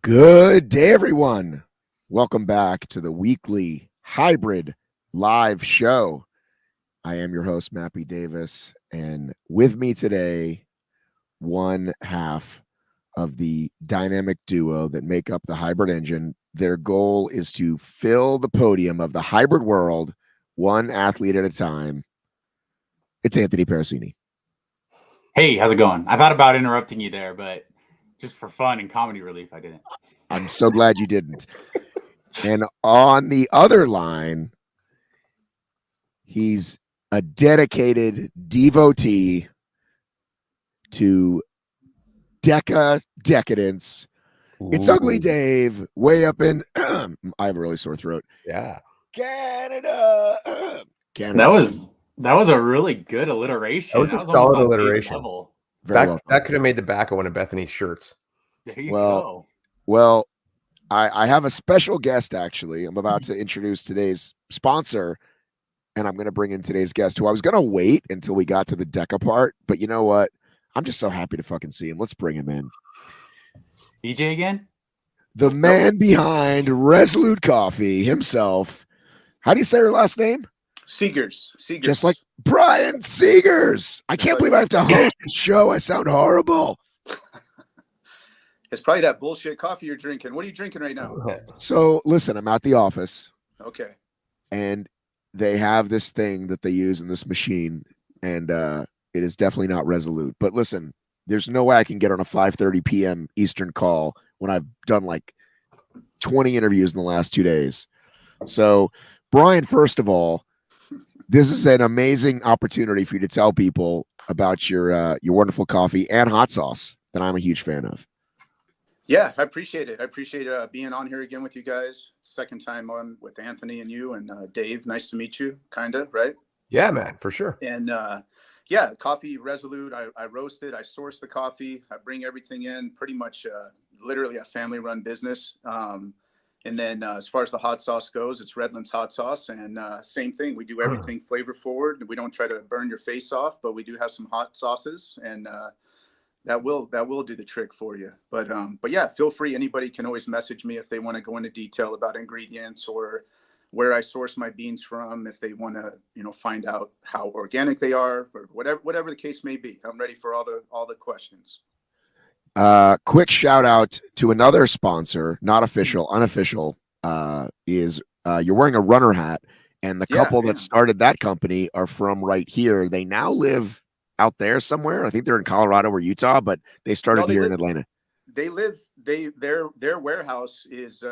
Good day, everyone. Welcome back to the weekly hybrid live show. I am your host, Mappy Davis, and with me today, one half of the dynamic duo that make up the hybrid engine. Their goal is to fill the podium of the hybrid world, one athlete at a time. It's Anthony Peressini. Hey, how's it going? I thought about interrupting you there, but just for fun and comedy relief, I didn't. I'm so glad you didn't. And on the other line, he's a dedicated devotee to DEKA decadence. Ooh. It's Ugly Dave, way up in I have a really sore throat. Yeah. Canada. That was a really good alliteration. That was a solid alliteration. Well that could have made the back of one of Bethany's shirts. There you go. Well, I have a special guest, actually. I'm about to introduce today's sponsor, and I'm going to bring in today's guest, who I was going to wait until we got to the DEKA part, but you know what? I'm just so happy to fucking see him. Let's bring him in. DJ again? The man behind Resolute Coffee himself. How do you say her last name? Seegers. Just like Brian Seegers. I can't believe I have to host a show. I sound horrible. It's probably that bullshit coffee you're drinking. What are you drinking right now? So listen, I'm at the office. Okay. And they have this thing that they use in this machine, and it is definitely not Resolute. But listen, there's no way I can get on a 5:30 p.m. Eastern call when I've done like 20 interviews in the last 2 days. So, Brian, first of all, this is an amazing opportunity for you to tell people about your wonderful coffee and hot sauce that I'm a huge fan of. Yeah, I appreciate it. I appreciate being on here again with you guys. Second time on with Anthony and you and Dave. Nice to meet you, kind of, right? Yeah, man, for sure. And yeah, coffee Resolute. I roast it. I source the coffee. I bring everything in. Pretty much, literally a family-run business. And then as far as the hot sauce goes, it's Redlands hot sauce. And same thing. We do everything flavor forward. We don't try to burn your face off, but we do have some hot sauces, and that will do the trick for you. But yeah, feel free. Anybody can always message me if they want to go into detail about ingredients or where I source my beans from, if they want to, find out how organic they are or whatever the case may be. I'm ready for all the questions. Quick shout out to another sponsor, not official, unofficial, is you're wearing a runner hat, and the couple that started that company are from right here. They now live out there somewhere. I think they're in Colorado or Utah, but they started here in Atlanta. Their warehouse is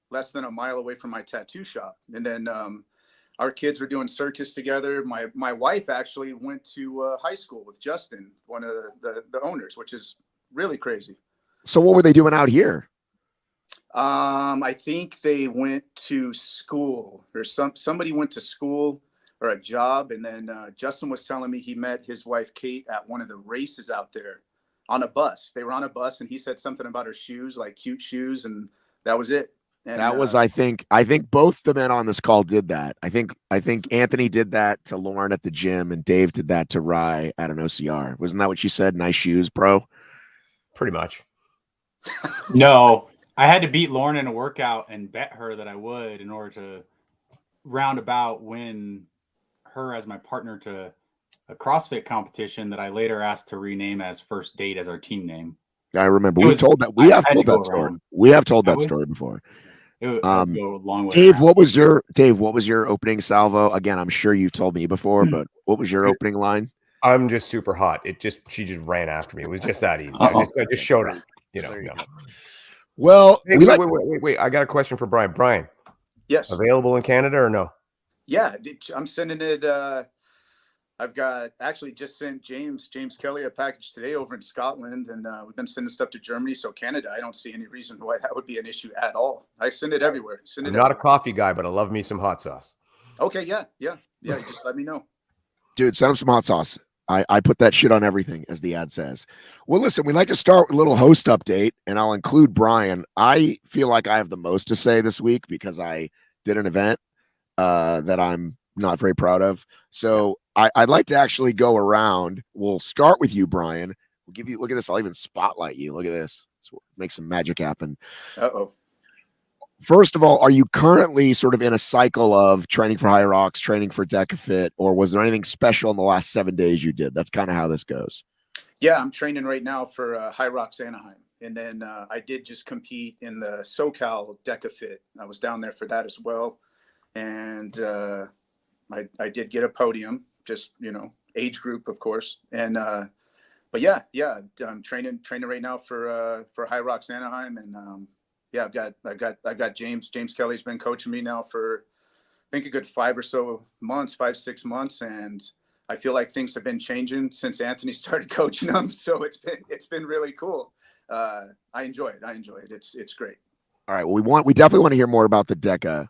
less than a mile away from my tattoo shop. And then our kids are doing circus together. My wife actually went to high school with Justin, one of the owners, which is really crazy. So what were they doing out here? I think they went to school, or somebody went to school or a job. And then Justin was telling me he met his wife, Kate, at one of the races out there on a bus. They were on a bus, and he said something about her shoes, like cute shoes. And that was it. And that was, I think both the men on this call did that. I think Anthony did that to Lauren at the gym, and Dave did that to Rye at an OCR. Wasn't that what you said? Nice shoes, bro. Pretty much. No, I had to beat Lauren in a workout and bet her that I would in order to roundabout win her as my partner to a CrossFit competition that I later asked to rename as First Date as our team name. I remember we have told that story. We have told that story before. Dave, what was your opening salvo? Again, I'm sure you've told me before, but what was your opening line? I'm just super hot. She just ran after me. It was just that easy. I just showed up. Well, hey, wait. I got a question for Brian. Brian. Yes. Available in Canada or no? Yeah, I'm sending it. I've got actually just sent James Kelly a package today over in Scotland, and we've been sending stuff to Germany. So Canada, I don't see any reason why that would be an issue at all. I send it everywhere. I'm not a coffee guy, but I love me some hot sauce. Okay, yeah. You just let me know. Dude, send him some hot sauce. I put that shit on everything, as the ad says. Well, listen, we like to start with a little host update, and I'll include Brian. I feel like I have the most to say this week because I did an event that I'm not very proud of. So I'd like to actually go around. We'll start with you, Brian. We'll give you, look at this. I'll even spotlight you. Look at this. Let's make some magic happen. Uh-oh. First of all, are you currently sort of in a cycle of training for HYROX, training for DEKA FIT, or was there anything special in the last 7 days you did? That's kind of how this goes. Yeah, I'm training right now for HYROX Anaheim. And then I did just compete in the SoCal DEKA FIT. I was down there for that as well. And I did get a podium, just, age group, of course. And but yeah, I'm training right now for HYROX Anaheim. And yeah, I've got James Kelly's been coaching me now for I think a good 5 or so months, 5-6 months. And I feel like things have been changing since Anthony started coaching them. So it's been really cool. I enjoy it. It's great. All right. Well, we definitely want to hear more about the DEKA.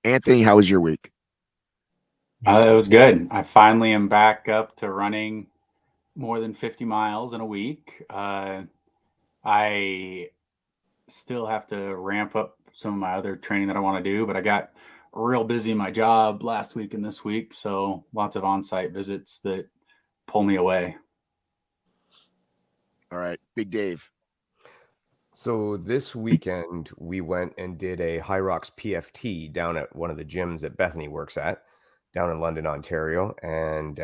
Anthony, how was your week? It was good. I finally am back up to running more than 50 miles in a week. I still have to ramp up some of my other training that I want to do, but I got real busy in my job last week and this week. So lots of on-site visits that pull me away. All right. Big Dave. So this weekend we went and did a HYROX PFT down at one of the gyms that Bethany works at down in London, Ontario. And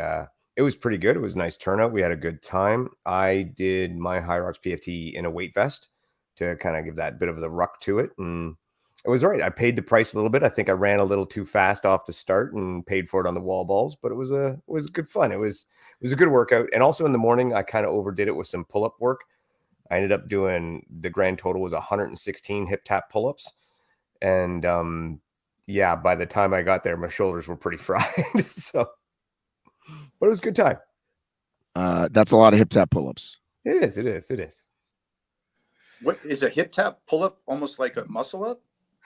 it was pretty good. It was a nice turnout. We had a good time. I did my HYROX PFT in a weight vest to kind of give that bit of the ruck to it. And it was all right. I paid the price a little bit. I think I ran a little too fast off the start and paid for it on the wall balls, but it was good fun. It was a good workout. And also in the morning, I kind of overdid it with some pull-up work. I ended up doing, the grand total was 116 hip tap pull-ups. And yeah, by the time I got there, my shoulders were pretty fried. So, but it was a good time. That's a lot of hip tap pull-ups. It is. What is a hip tap pull-up? Almost like a muscle up?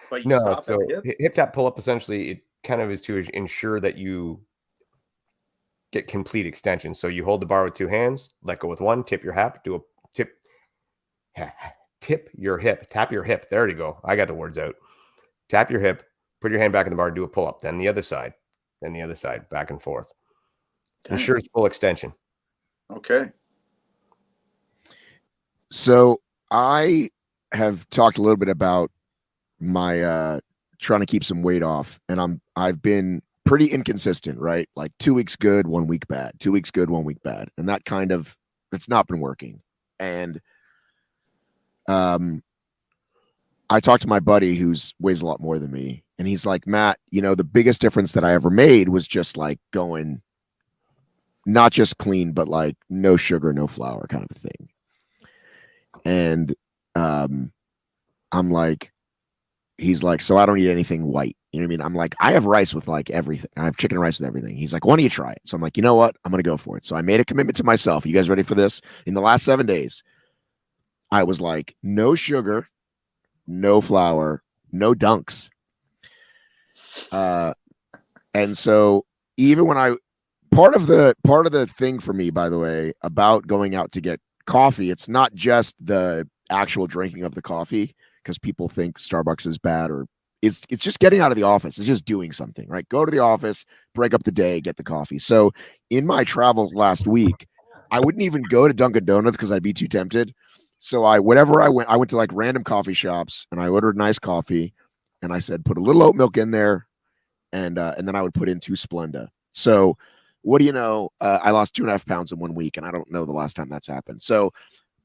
But you No, stop so at the hip? hip tap pull-up, essentially, it kind of is to ensure that you get complete extension. So you hold the bar with 2 hands, let go with 1, tip your hip, do a tap your hip. There you go. I got the words out. Tap your hip, put your hand back in the bar, do a pull-up, then the other side, back and forth. Dang. Ensures full extension. Okay. So I have talked a little bit about my trying to keep some weight off, and I've been pretty inconsistent, right? Like 2 weeks good, 1 week bad, 2 weeks good, 1 week bad. And that it's not been working. And I talked to my buddy who's weighs a lot more than me, and he's like, Matt, the biggest difference that I ever made was just like going not just clean, but like no sugar, no flour kind of a thing. And I'm like, he's like, so I don't eat anything white. You know what I mean? I'm like, I have rice with like everything. I have chicken and rice with everything. He's like, why don't you try it? So I'm like, you know what? I'm going to go for it. So I made a commitment to myself. Are you guys ready for this? In the last 7 days, I was like, no sugar, no flour, no dunks. And so even when part of the thing for me, by the way, about going out to get coffee, it's not just the actual drinking of the coffee, because people think Starbucks is bad, or it's just getting out of the office. It's just doing something, right? Go to the office, break up the day, get the coffee. So in my travels last week, I wouldn't even go to Dunkin' Donuts because I'd be too tempted. So I went to like random coffee shops, and I ordered nice coffee, and I said, put a little oat milk in there, and then I would put in 2 Splenda. So what do you know? I lost 2.5 pounds in 1 week, and I don't know the last time that's happened. So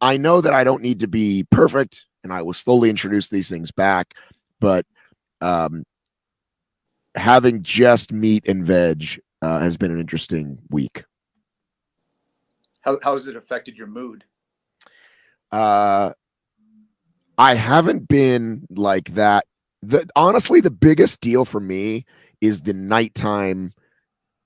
I know that I don't need to be perfect, and I will slowly introduce these things back. But having just meat and veg has been an interesting week. How has it affected your mood? I haven't been like that. Honestly, the biggest deal for me is the nighttime,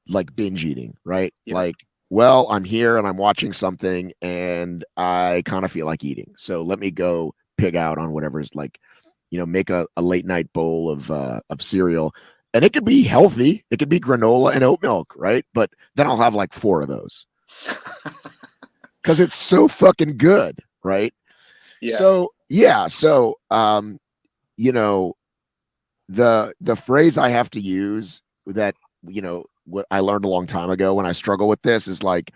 like binge eating, right? Yeah. Like, well, I'm here and I'm watching something and I kind of feel like eating. So let me go pig out on whatever's like, make a late night bowl of cereal. And it could be healthy. It could be granola and oat milk, right? But then I'll have like 4 of those because it's so fucking good, right? Yeah. So yeah. So the phrase I have to use that, what I learned a long time ago when I struggle with this is like,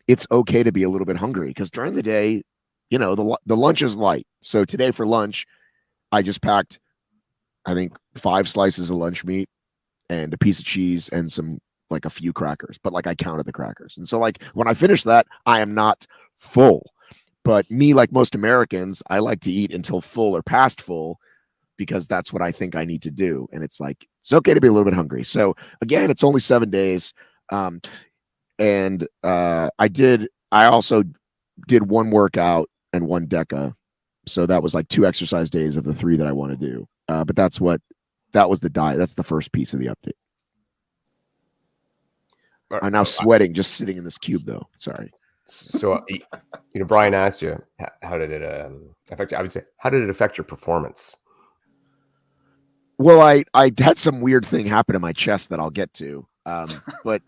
it's okay to be a little bit hungry, because during the day, you know, the lunch is light. So today for lunch, I just packed, I think 5 slices of lunch meat and a piece of cheese and like a few crackers, but like I counted the crackers. And so like when I finish that, I am not full. But me, like most Americans, I like to eat until full or past full because that's what I think I need to do. And it's like, it's okay to be a little bit hungry. So again, it's only 7 days. And I also did 1 workout and 1 DEKA. So that was like 2 exercise days of the 3 that I want to do. But that was the diet. That's the first piece of the update. I'm now sweating just sitting in this cube though. Sorry. So, Brian asked you, how did it affect you? I would say, how did it affect your performance? Well, I had some weird thing happen in my chest that I'll get to. But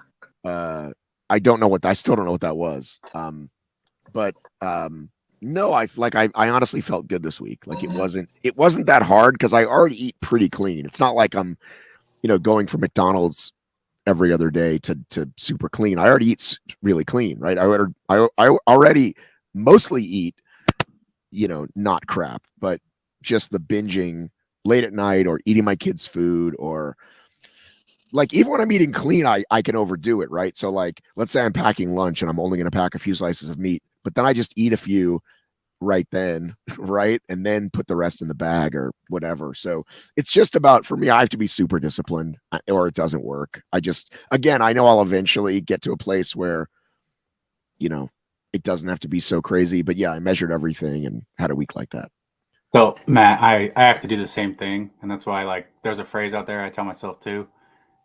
I still don't know what that was. No, I honestly felt good this week. Like it wasn't that hard because I already eat pretty clean. It's not like I'm, going from McDonald's every other day to super clean. I already eat really clean, right? I already mostly eat, not crap, but just the binging late at night or eating my kids' food or like even when I'm eating clean, I can overdo it, right? So like, let's say I'm packing lunch and I'm only going to pack a few slices of meat, but then I just eat a few right then, right? And then put the rest in the bag or whatever. So it's just about, for me, I have to be super disciplined or it doesn't work. Again, I know I'll eventually get to a place where, it doesn't have to be so crazy, but yeah, I measured everything and had a week like that. So Matt, I have to do the same thing. And that's why there's a phrase out there I tell myself too,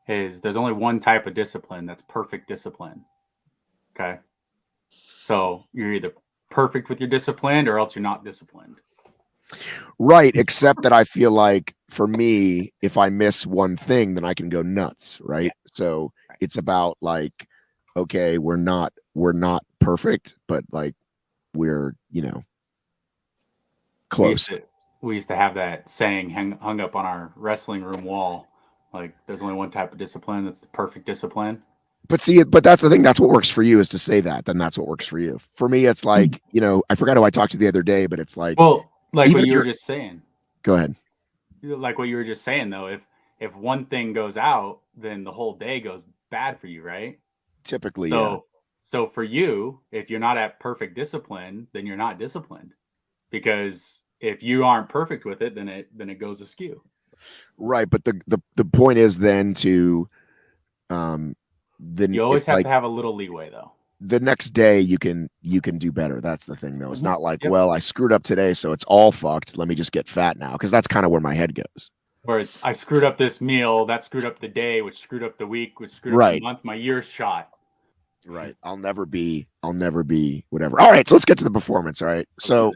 is there's only one type of discipline that's perfect discipline. Okay. So you're either perfect with your discipline or else you're not disciplined. Right. Except that I feel like for me, if I miss one thing, then I can go nuts. Right. Yeah. So it's about like, okay, we're not perfect, but like we're, close. We used to have that saying hung up on our wrestling room wall. Like there's only one type of discipline. That's the perfect discipline. But that's the thing. That's what works for you is to say that. Then that's what works for you. For me, it's like, I forgot who I talked to the other day, but it's like, well, like what you were just saying. Go ahead. Like what you were just saying, though, if one thing goes out, then the whole day goes bad for you, right? Typically, So for you, if you're not at perfect discipline, then you're not disciplined, because if you aren't perfect with it, then it goes askew. Right, but the point is then to, then you always have to have a little leeway, though. The next day you can do better. That's the thing, though. It's not like, well, I screwed up today, so it's all fucked. Let me just get fat now, because that's kind of where my head goes. Or it's I screwed up this meal, that screwed up the day, which screwed up the week, which screwed up the month, my year's shot. Right. I'll never be whatever. All right, so let's get to the performance. All right. So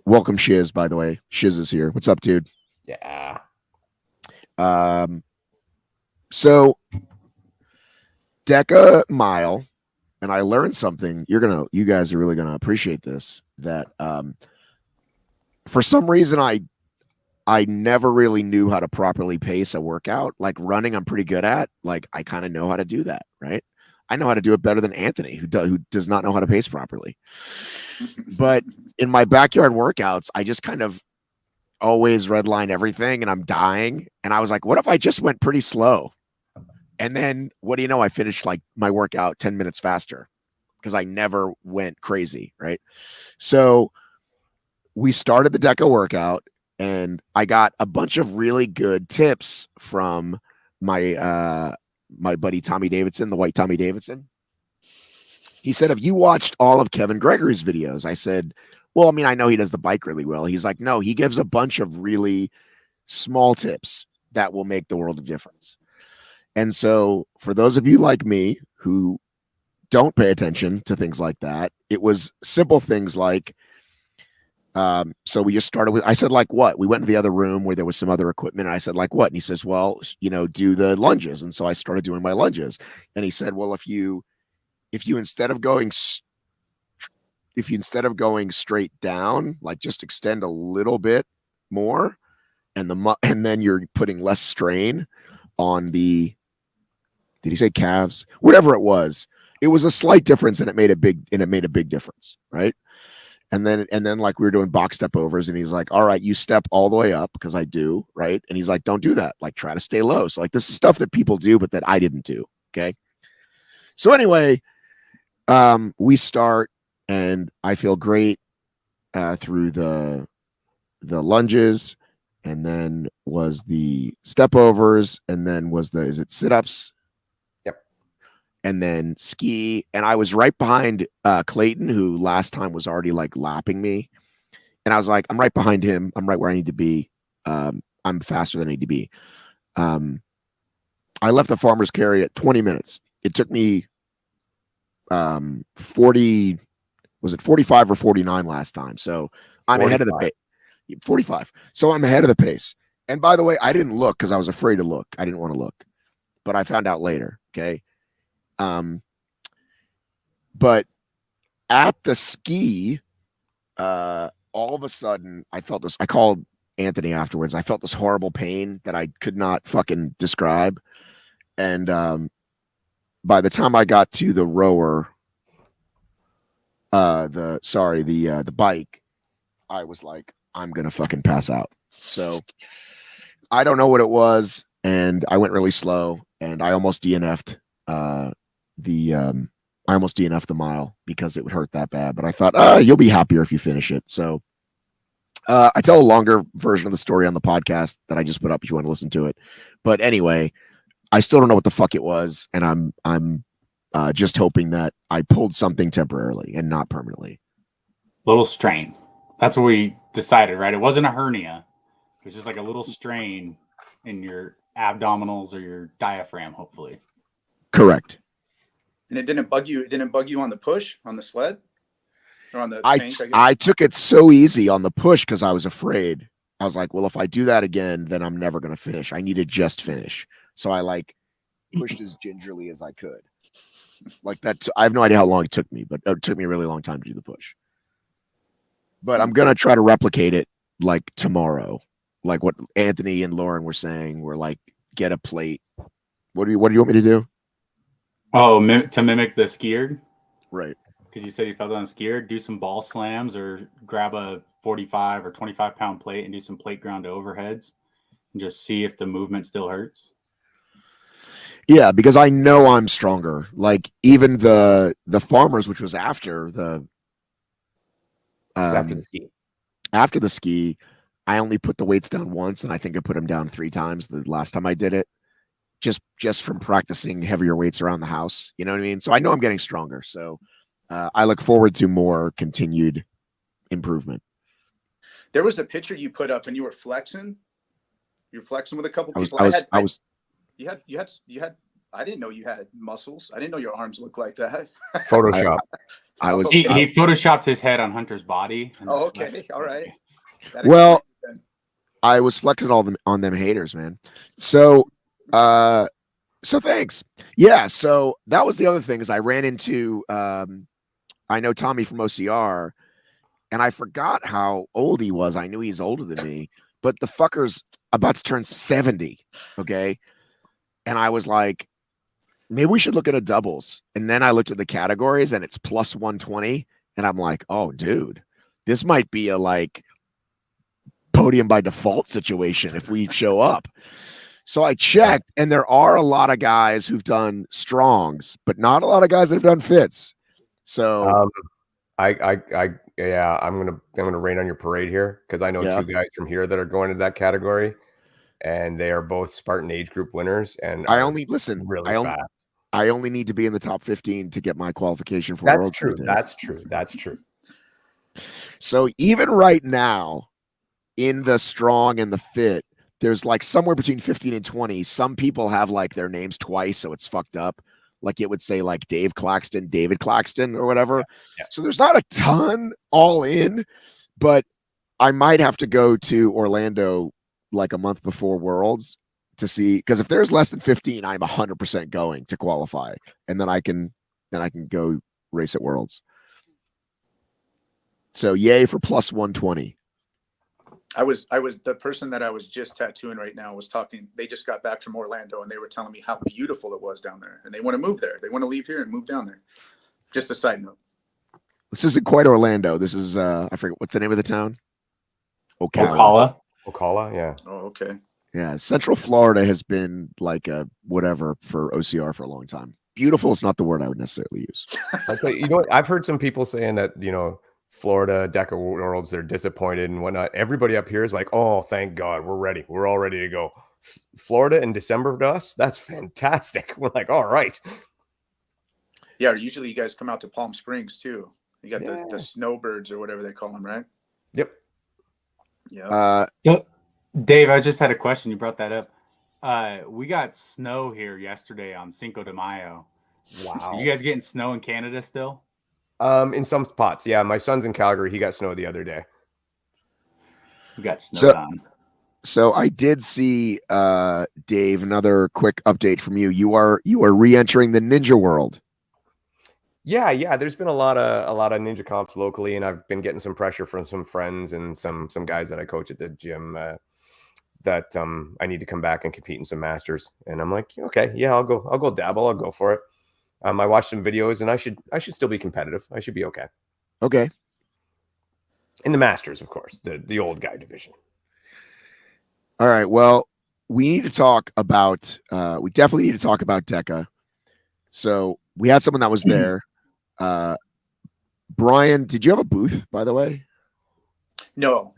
welcome Shiz, by the way. Shiz is here. What's up, dude? Yeah. So DEKA mile, and I learned something. You guys are really gonna appreciate this. That for some reason I never really knew how to properly pace a workout. Like running, I'm pretty good at. Like I kind of know how to do that, right? I know how to do it better than Anthony, who does not know how to pace properly. But in my backyard workouts, I just kind of always redline everything, and I'm dying. And I was like, what if I just went pretty slow? And then what do you know? I finished like my workout 10 minutes faster because I never went crazy, right? So we started the DEKA workout, and I got a bunch of really good tips from my my buddy Tommy Davidson, the white Tommy Davidson. He said, have you watched all of Kevin Gregory's videos? I said, well, I mean, I know he does the bike really well. He's like, no, he gives a bunch of really small tips that will make the world of difference. And so for those of you like me who don't pay attention to things like that, it was simple things like, so we just started with, I said, like what? We went to the other room where there was some other equipment. And I said, like what? And he says, well, do the lunges. And so I started doing my lunges. And he said, well, if you instead of going straight down, like just extend a little bit more, and then you're putting less strain on the, did he say calves? Whatever it was, it was a slight difference, and it made a big difference, right? And then like we were doing box step overs, and he's like, all right, you step all the way up, because I do, right? And he's like, don't do that. Like, try to stay low. So like, this is stuff that people do, but that I didn't do. Okay. So anyway, we start, and I feel great through the lunges, and then was the step overs, and then was is it sit-ups? And then ski, and I was right behind Clayton, who last time was already like lapping me, and I was like, I'm right behind him. I'm right where I need to be. I'm faster than I need to be. I left the farmer's carry at 20 minutes. It took me 40, was it 45 or 49 last time? So I'm 45. ahead of the pace. 45. So I'm ahead of the pace. And by the way, I didn't look because I was afraid to look. I didn't want to look, but I found out later. Okay. But at the ski, all of a sudden I felt this. I called Anthony afterwards. I felt this horrible pain that I could not fucking describe. And by the time I got to the rower, the bike, I was like, I'm gonna fucking pass out. So I don't know what it was, and I went really slow, and I almost DNF'd the mile because it would hurt that bad. But I thought, you'll be happier if you finish it. So I tell a longer version of the story on the podcast that I just put up if you want to listen to it. But anyway, I still don't know what the fuck it was, and I'm just hoping that I pulled something temporarily and not permanently. Little strain. That's what we decided, right? It wasn't a hernia. It was just like a little strain in your abdominals or your diaphragm, hopefully. Correct. And it didn't bug you. It didn't bug you on the push, on the sled, or on the tank. I took it so easy on the push because I was afraid. I was like, well, if I do that again, then I'm never going to finish. I need to just finish. So I like pushed as gingerly as I could. Like that. I have no idea how long it took me, but it took me a really long time to do the push. But I'm going to try to replicate it like tomorrow. Like what Anthony and Lauren were saying, we're like, get a plate. What do you want me to do? Oh, to mimic the skier? Right. Because you said you felt on a skier, do some ball slams or grab a 45 or 25 pound plate and do some plate ground to overheads and just see if the movement still hurts. Yeah, because I know I'm stronger. Like even the farmers, which was after the after the ski, I only put the weights down once, and I think I put them down 3 times the last time I did it. Just from practicing heavier weights around the house. You know what I mean? So I know I'm getting stronger. So I look forward to more continued improvement. There was a picture you put up and you were flexing. You were flexing with a couple people. You had, I didn't know you had muscles. I didn't know your arms looked like that. Photoshop. He photoshopped his head on Hunter's body. Oh, okay. All right. Well, I was flexing on them haters, man. So thanks. Yeah. So that was the other thing is I ran into, I know Tommy from OCR, and I forgot how old he was. I knew he's older than me, but the fucker's about to turn 70. Okay. And I was like, maybe we should look at a doubles. And then I looked at the categories and it's plus 120. And I'm like, oh dude, this might be a like podium by default situation if we show up. So I checked, and there are a lot of guys who've done strongs, but not a lot of guys that have done fits. So I'm gonna rain on your parade here because I know 2 guys from here that are going into that category, and they are both Spartan age group winners. And I only listen. Really fast. I only need to be in the top 15 to get my qualification for That's true. That's true. That's true. So even right now, in the strong and the fit, there's like somewhere between 15 and 20. Some people have like their names twice, so it's fucked up. Like it would say like David Claxton or whatever. Yeah. So there's not a ton all in, but I might have to go to Orlando like a month before Worlds to see, because if there's less than 15, I'm 100% going to qualify, and then I can go race at Worlds. So yay for plus 120. I was the person that I was just tattooing right now was talking. They just got back from Orlando and they were telling me how beautiful it was down there, and they want to move there. They want to leave here and move down there. Just a side note. This isn't quite Orlando. This is I forget what's the name of the town. Ocala. Ocala, yeah. Oh, okay. Yeah, Central Florida has been like a whatever for OCR for a long time. Beautiful is not the word I would necessarily use. You know what? I've heard some people saying that, you know, Florida, DEKA Worlds, they're disappointed and whatnot. Everybody up here is like, oh, thank God, we're ready. We're all ready to go. Florida in December to us, that's fantastic. We're like, all right. Yeah, usually you guys come out to Palm Springs too. You got the snowbirds or whatever they call them, right? Yep. Yeah. Dave, I just had a question. You brought that up. We got snow here yesterday on Cinco de Mayo. Wow. Are you guys getting snow in Canada still? In some spots, yeah. My son's in Calgary. He got snow the other day. We got snow on. So I did see, Dave, another quick update from you. You are re-entering the ninja world. Yeah. There's been a lot of ninja comps locally, and I've been getting some pressure from some friends and some guys that I coach at the gym that I need to come back and compete in some masters. And I'm like, okay, yeah, I'll go dabble. I'll go for it. I watched some videos, and I should still be competitive. I should be okay. Okay. In the masters, of course, the old guy division. All right. Well, we need to talk about. We definitely need to talk about DEKA. So we had someone that was there. Brian, did you have a booth, by the way? No,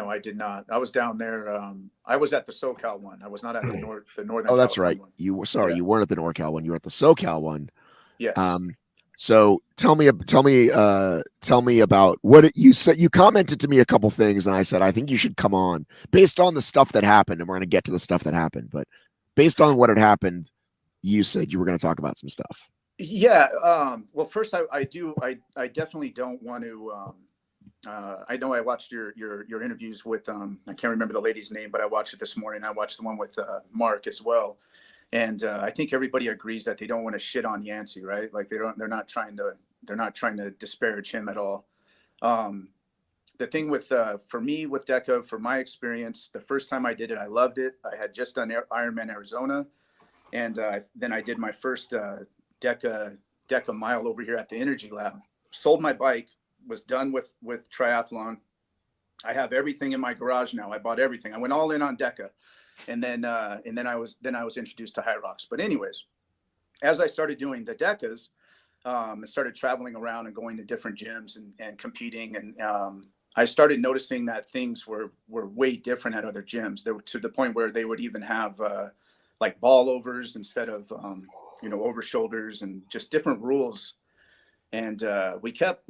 I did not. I was down there. I was at the SoCal one. I was not at the Northern. Oh, that's California right. one. You weren't at the NorCal one. You were at the SoCal one. Yes. So tell me about what you said. You commented to me a couple things, and I said I think you should come on based on the stuff that happened, and we're going to get to the stuff that happened. But based on what had happened, you said you were going to talk about some stuff. Yeah. Well, first, I I definitely don't want to. I know I watched your interviews with I can't remember the lady's name, but I watched it this morning. I watched the one with Mark as well, and I think everybody agrees that they don't want to shit on Yancey, right? Like they're not trying to disparage him at all. The thing with for me with DEKA, for my experience, the first time I did it, I loved it. I had just done Ironman Arizona, and then I did my first DEKA mile over here at the Energy Lab. Sold my bike. Was done with triathlon. I have everything in my garage now. I bought everything. I went all in on DEKA, and then I was introduced to HYROX. But anyways, as I started doing the DEKAs, I started traveling around and going to different gyms and competing, and I started noticing that things were way different at other gyms. They were to the point where they would even have like ball overs instead of over shoulders, and just different rules. And we kept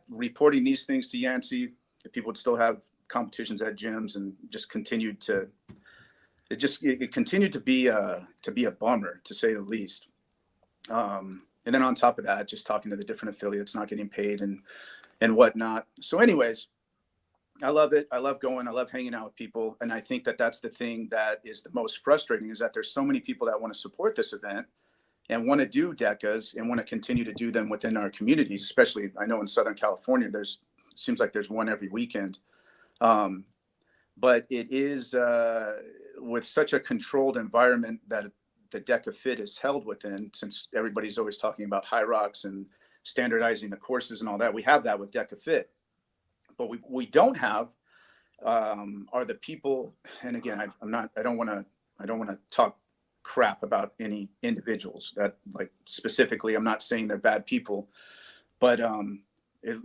reporting these things to Yancey. People would still have competitions at gyms, and just continued to. It continued to be a bummer, to say the least. And then on top of that, just talking to the different affiliates, not getting paid and whatnot. So, anyways, I love it. I love going. I love hanging out with people, and I think that that's the thing that is the most frustrating, is that there's so many people that want to support this event and want to do DEKAs and want to continue to do them within our communities, especially I know in Southern California, seems like there's one every weekend. But it is with such a controlled environment that the DEKA FIT is held within, since everybody's always talking about HYROX and standardizing the courses and all that. We have that with DEKA FIT, but we don't have are the people. And again, I don't want to talk crap about any individuals that, like, specifically, I'm not saying they're bad people, but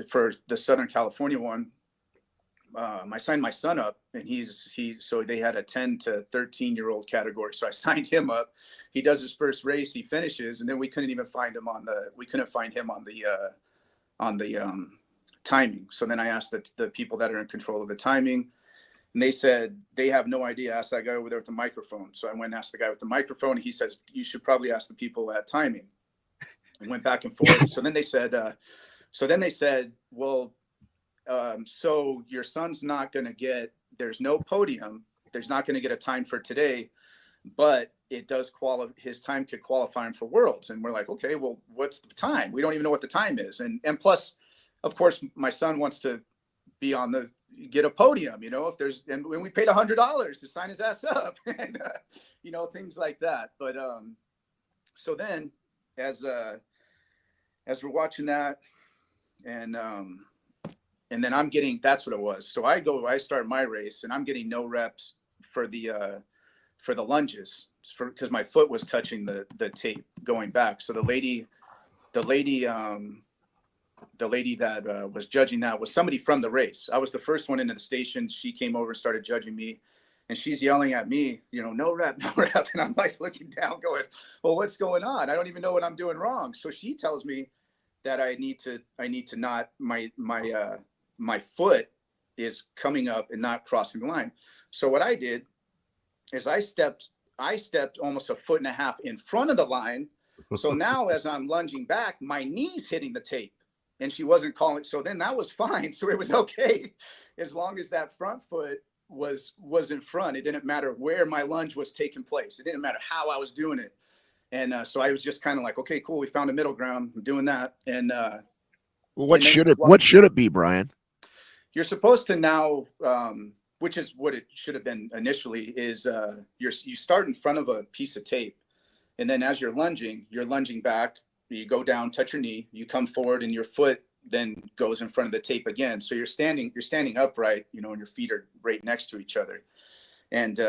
for the Southern California one, I signed my son up, and so they had a 10 to 13-year-old category. So I signed him up. He does his first race, he finishes, and then we couldn't find him on the timing. So then I asked the people that are in control of the timing, and they said they have no idea. Ask that guy over there with the microphone. So I went and asked the guy with the microphone, and he says, you should probably ask the people at timing. And went back and forth. So then they said, well, so your son's not going to get, there's no podium. There's not going to get a time for today, but it does his time could qualify him for Worlds. And we're like, okay, well, what's the time? We don't even know what the time is. And plus, of course, my son wants to be on the, get a podium, you know, if there's, and when we paid $100 to sign his ass up and, you know, things like that. But, so then as we're watching that and then I'm getting, that's what it was. So I start my race and I'm getting no reps for the lunges because my foot was touching the tape going back. So the lady that was judging that was somebody from the race. I was the first one into the station. She came over and started judging me, and she's yelling at me, you know, no rep. And I'm like looking down going, well, what's going on? I don't even know what I'm doing wrong. So she tells me that I need to not, my foot is coming up and not crossing the line. So what I did is I stepped almost a foot and a half in front of the line. So now as I'm lunging back, my knee's hitting the tape. And she wasn't calling. So then that was fine. So it was okay. As long as that front foot was in front, it didn't matter where my lunge was taking place. It didn't matter how I was doing it. And so I was just kind of like, okay, cool. We found a middle ground. I'm doing that. And what should it be, Brian? You're supposed to now, which is what it should have been initially, is you start in front of a piece of tape. And then as you're lunging back, you go down, touch your knee, you come forward, and your foot then goes in front of the tape again. So you're standing upright, you know, and your feet are right next to each other. And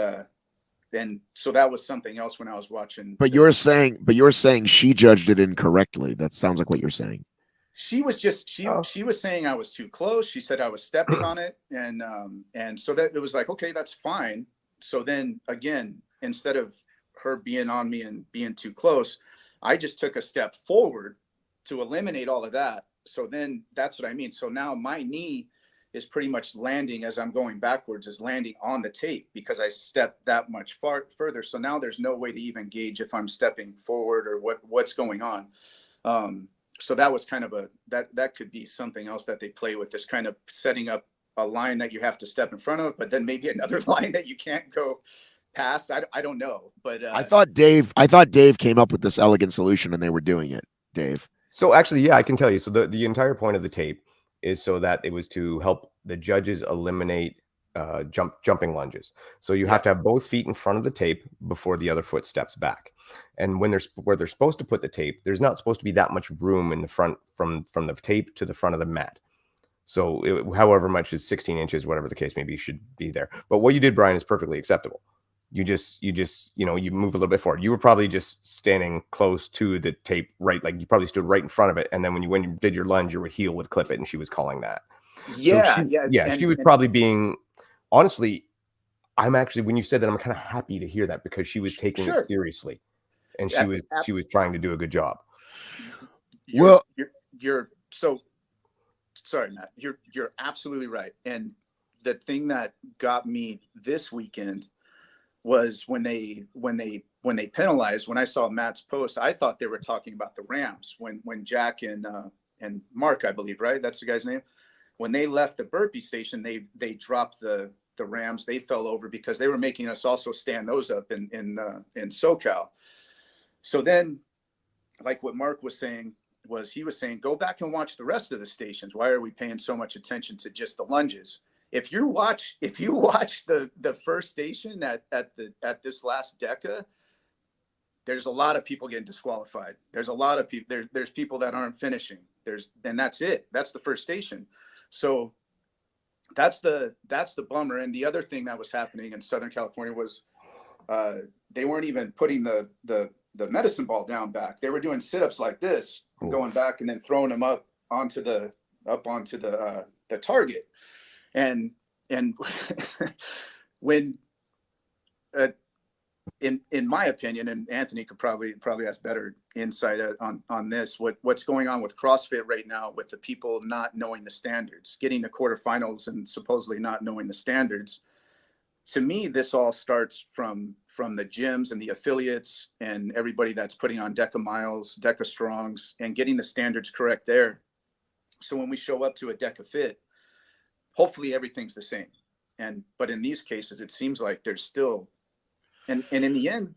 then so that was something else when I was watching. But you're saying she judged it incorrectly. That sounds like what you're saying. She was just she was saying I was too close. She said I was stepping on it, and so that it was like, okay, that's fine. So then again, instead of her being on me and being too close, I just took a step forward to eliminate all of that. So then that's what I mean. So now my knee is pretty much landing as I'm going backwards, is landing on the tape because I stepped that much further. So now there's no way to even gauge if I'm stepping forward or what's going on. So that was kind of that could be something else that they play with, this kind of setting up a line that you have to step in front of, but then maybe another line that you can't go past. I don't know, but I thought Dave came up with this elegant solution and they were doing it, Dave. So actually, yeah, I can tell you. So the entire point of the tape is so that it was to help the judges eliminate jumping lunges. So you have to have both feet in front of the tape before the other foot steps back. And where they're supposed to put the tape, there's not supposed to be that much room in the front from the tape to the front of the mat. So however much is 16 inches, whatever the case may be, should be there. But what you did, Brian, is perfectly acceptable. You just, you know, you move a little bit forward. You were probably just standing close to the tape, right? Like you probably stood right in front of it. And then when you did your lunge, your heel would clip it, and she was calling that. Yeah. She was probably being, honestly, I'm actually, when you said that, I'm kind of happy to hear that because she was taking it seriously, and she was trying to do a good job. You're so sorry, Matt. You're absolutely right. And the thing that got me this weekend was when they penalized. When I saw Matt's post, I thought they were talking about the Rams when Jack and Mark, I believe, right? That's the guy's name. When they left the burpee station, they dropped the Rams. They fell over because they were making us also stand those up in SoCal. So then, like what Mark was saying, he was saying, go back and watch the rest of the stations. Why are we paying so much attention to just the lunges? If you watch the first station at this last DEKA, there's a lot of people getting disqualified. There's a lot of people there's people that aren't finishing. And that's it. That's the first station. So that's the bummer. And the other thing that was happening in Southern California was they weren't even putting the medicine ball down back. They were doing sit-ups like this, going back and then throwing them up onto the target. And when in my opinion, and Anthony could probably has better insight on this, what's going on with CrossFit right now with the people not knowing the standards, getting to quarterfinals and supposedly not knowing the standards. To me, this all starts from the gyms and the affiliates and everybody that's putting on DEKA miles, DEKA strongs, and getting the standards correct there. So when we show up to a DEKA FIT, hopefully everything's the same. But in these cases, it seems like there's still, and in the end,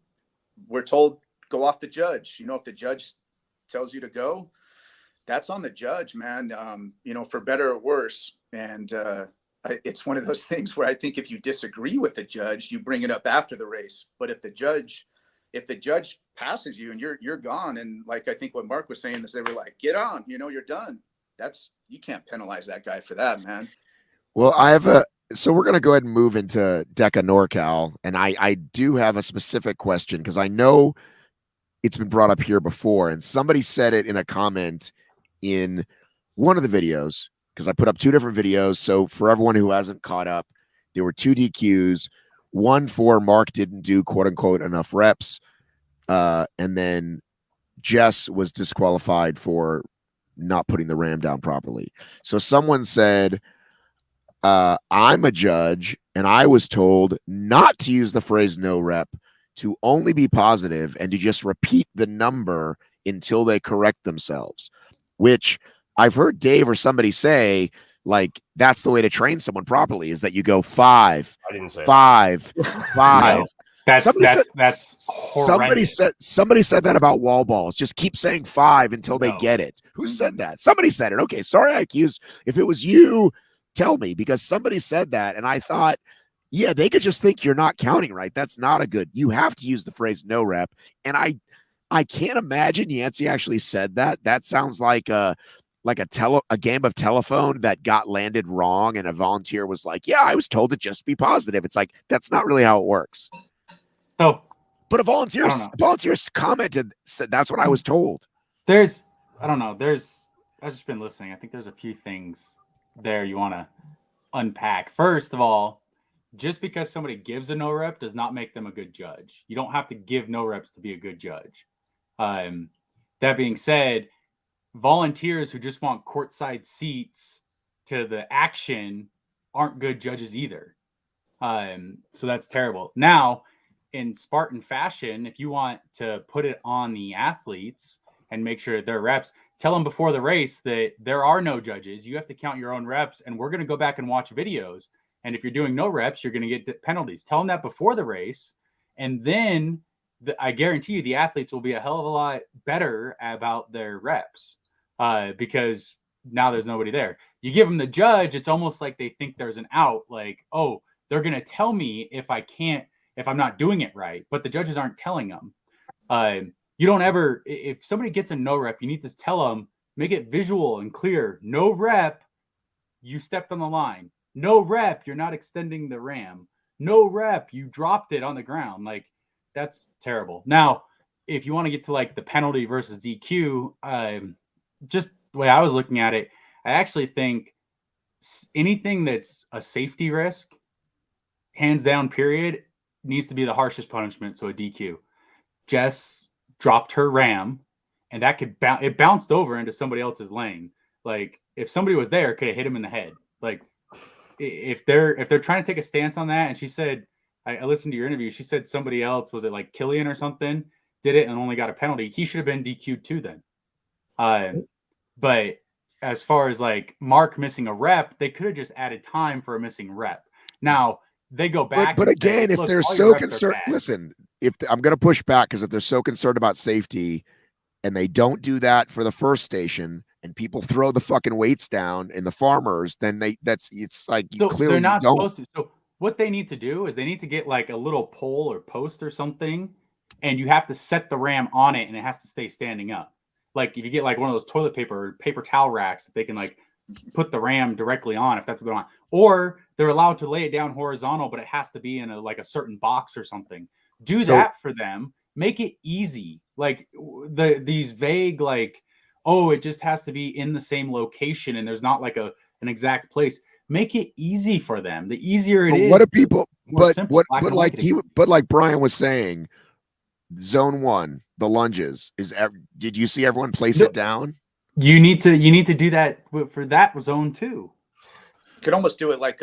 we're told go off the judge. You know, if the judge tells you to go, that's on the judge, man. You know, for better or worse. And it's one of those things where I think if you disagree with the judge, you bring it up after the race. But if the judge passes you and you're gone, and like I think what Mark was saying is they were like, get on, you're done. You can't penalize that guy for that, man. Well, so we're going to go ahead and move into DEKA NorCal. And I do have a specific question because I know it's been brought up here before. And somebody said it in a comment in one of the videos, because I put up 2 different videos. So for everyone who hasn't caught up, there were 2 DQs, one for Mark didn't do quote unquote enough reps. And then Jess was disqualified for not putting the ram down properly. So someone said, I'm a judge and I was told not to use the phrase no rep, to only be positive and to just repeat the number until they correct themselves, which I've heard Dave or somebody say, like, that's the way to train someone properly, is that you go 5, I didn't say 5, 5. No. That's horrendous. Somebody said that about wall balls. Just keep saying 5 until they get it. Who said that? Somebody said it. Okay, sorry, I accused. If it was you, tell me, because somebody said that, and I thought, yeah, they could just think you're not counting right. That's not a good. You have to use the phrase no rep, and I can't imagine Yancey actually said that. That sounds like a game of telephone that got landed wrong, and a volunteer was like, yeah, I was told to just be positive. It's like, that's not really how it works. Oh, but a volunteer commented, said that's what I was told. I don't know. I've just been listening. I think there's a few things there you want to unpack. First of all, just because somebody gives a no rep does not make them a good judge. You don't have to give no reps to be a good judge. That being said, volunteers who just want courtside seats to the action aren't good judges either. So that's terrible. Now, in Spartan fashion, if you want to put it on the athletes and make sure their reps, tell them before the race that there are no judges. You have to count your own reps, and we're going to go back and watch videos. And if you're doing no reps, you're going to get penalties. Tell them that before the race, and then I guarantee you the athletes will be a hell of a lot better about their reps because now there's nobody there. You give them the judge, it's almost like they think there's an out, like, oh, they're going to tell me if I'm not doing it right, but the judges aren't telling them. You don't ever, if somebody gets a no rep, you need to tell them, make it visual and clear. No rep, you stepped on the line. No rep, you're not extending the ram. No rep, you dropped it on the ground. Like, that's terrible. Now, if you want to get to like the penalty versus DQ, just the way I was looking at it, I actually think anything that's a safety risk, hands down, period, needs to be the harshest punishment. So a DQ. Jess dropped her ram, and that it bounced over into somebody else's lane. Like, if somebody was there, could have hit him in the head. Like, if they're trying to take a stance on that, and she said, I listened to your interview, she said somebody else, was it like Killian or something, did it and only got a penalty. He should have been DQ'd too then. But as far as like Mark missing a rep, they could have just added time for a missing rep. Now they go back. But again, if they're so concerned, listen, I'm going to push back, because if they're so concerned about safety and they don't do that for the first station, and people throw the fucking weights down in the farmers, then it's like you clearly they're not don't. Supposed to. So what they need to do is they need to get like a little pole or post or something, and you have to set the ram on it, and it has to stay standing up. Like if you get like one of those toilet paper towel racks that they can like put the ram directly on, if that's what they want, or they're allowed to lay it down horizontal, but it has to be in a certain box or something. Do that for them. Make it easy. Like these vague, like, oh, it just has to be in the same location and there's not like an exact place. Make it easy for them. The easier it is. What do people? But like Brian was saying, zone 1, the lunges did you see everyone place it down? You need to do that for that zone too. You could almost do it like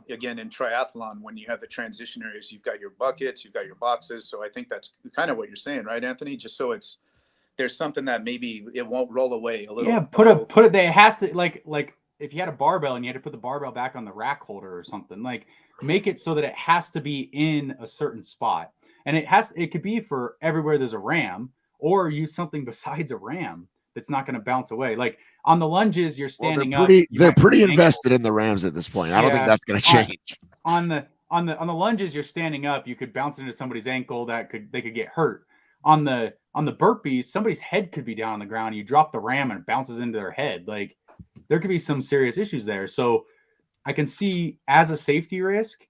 again in triathlon, when you have the transition areas, you've got your buckets, you've got your boxes. So I think that's kind of what you're saying, right, Anthony? Just so there's something that maybe it won't roll away a little. Yeah, put it there. It has to like if you had a barbell and you had to put the barbell back on the rack holder or something, like make it so that it has to be in a certain spot. And it could be for everywhere there's a ram, or use something besides a ram. that's not going to bounce away. Like on the lunges, you're standing they're pretty, up. they're pretty invested in the Rams at this point. I don't think that's going to change. On the lunges, you're standing up. You could bounce into somebody's ankle. They could get hurt. On the burpees, somebody's head could be down on the ground. You drop the ram and it bounces into their head. Like there could be some serious issues there. So I can see as a safety risk,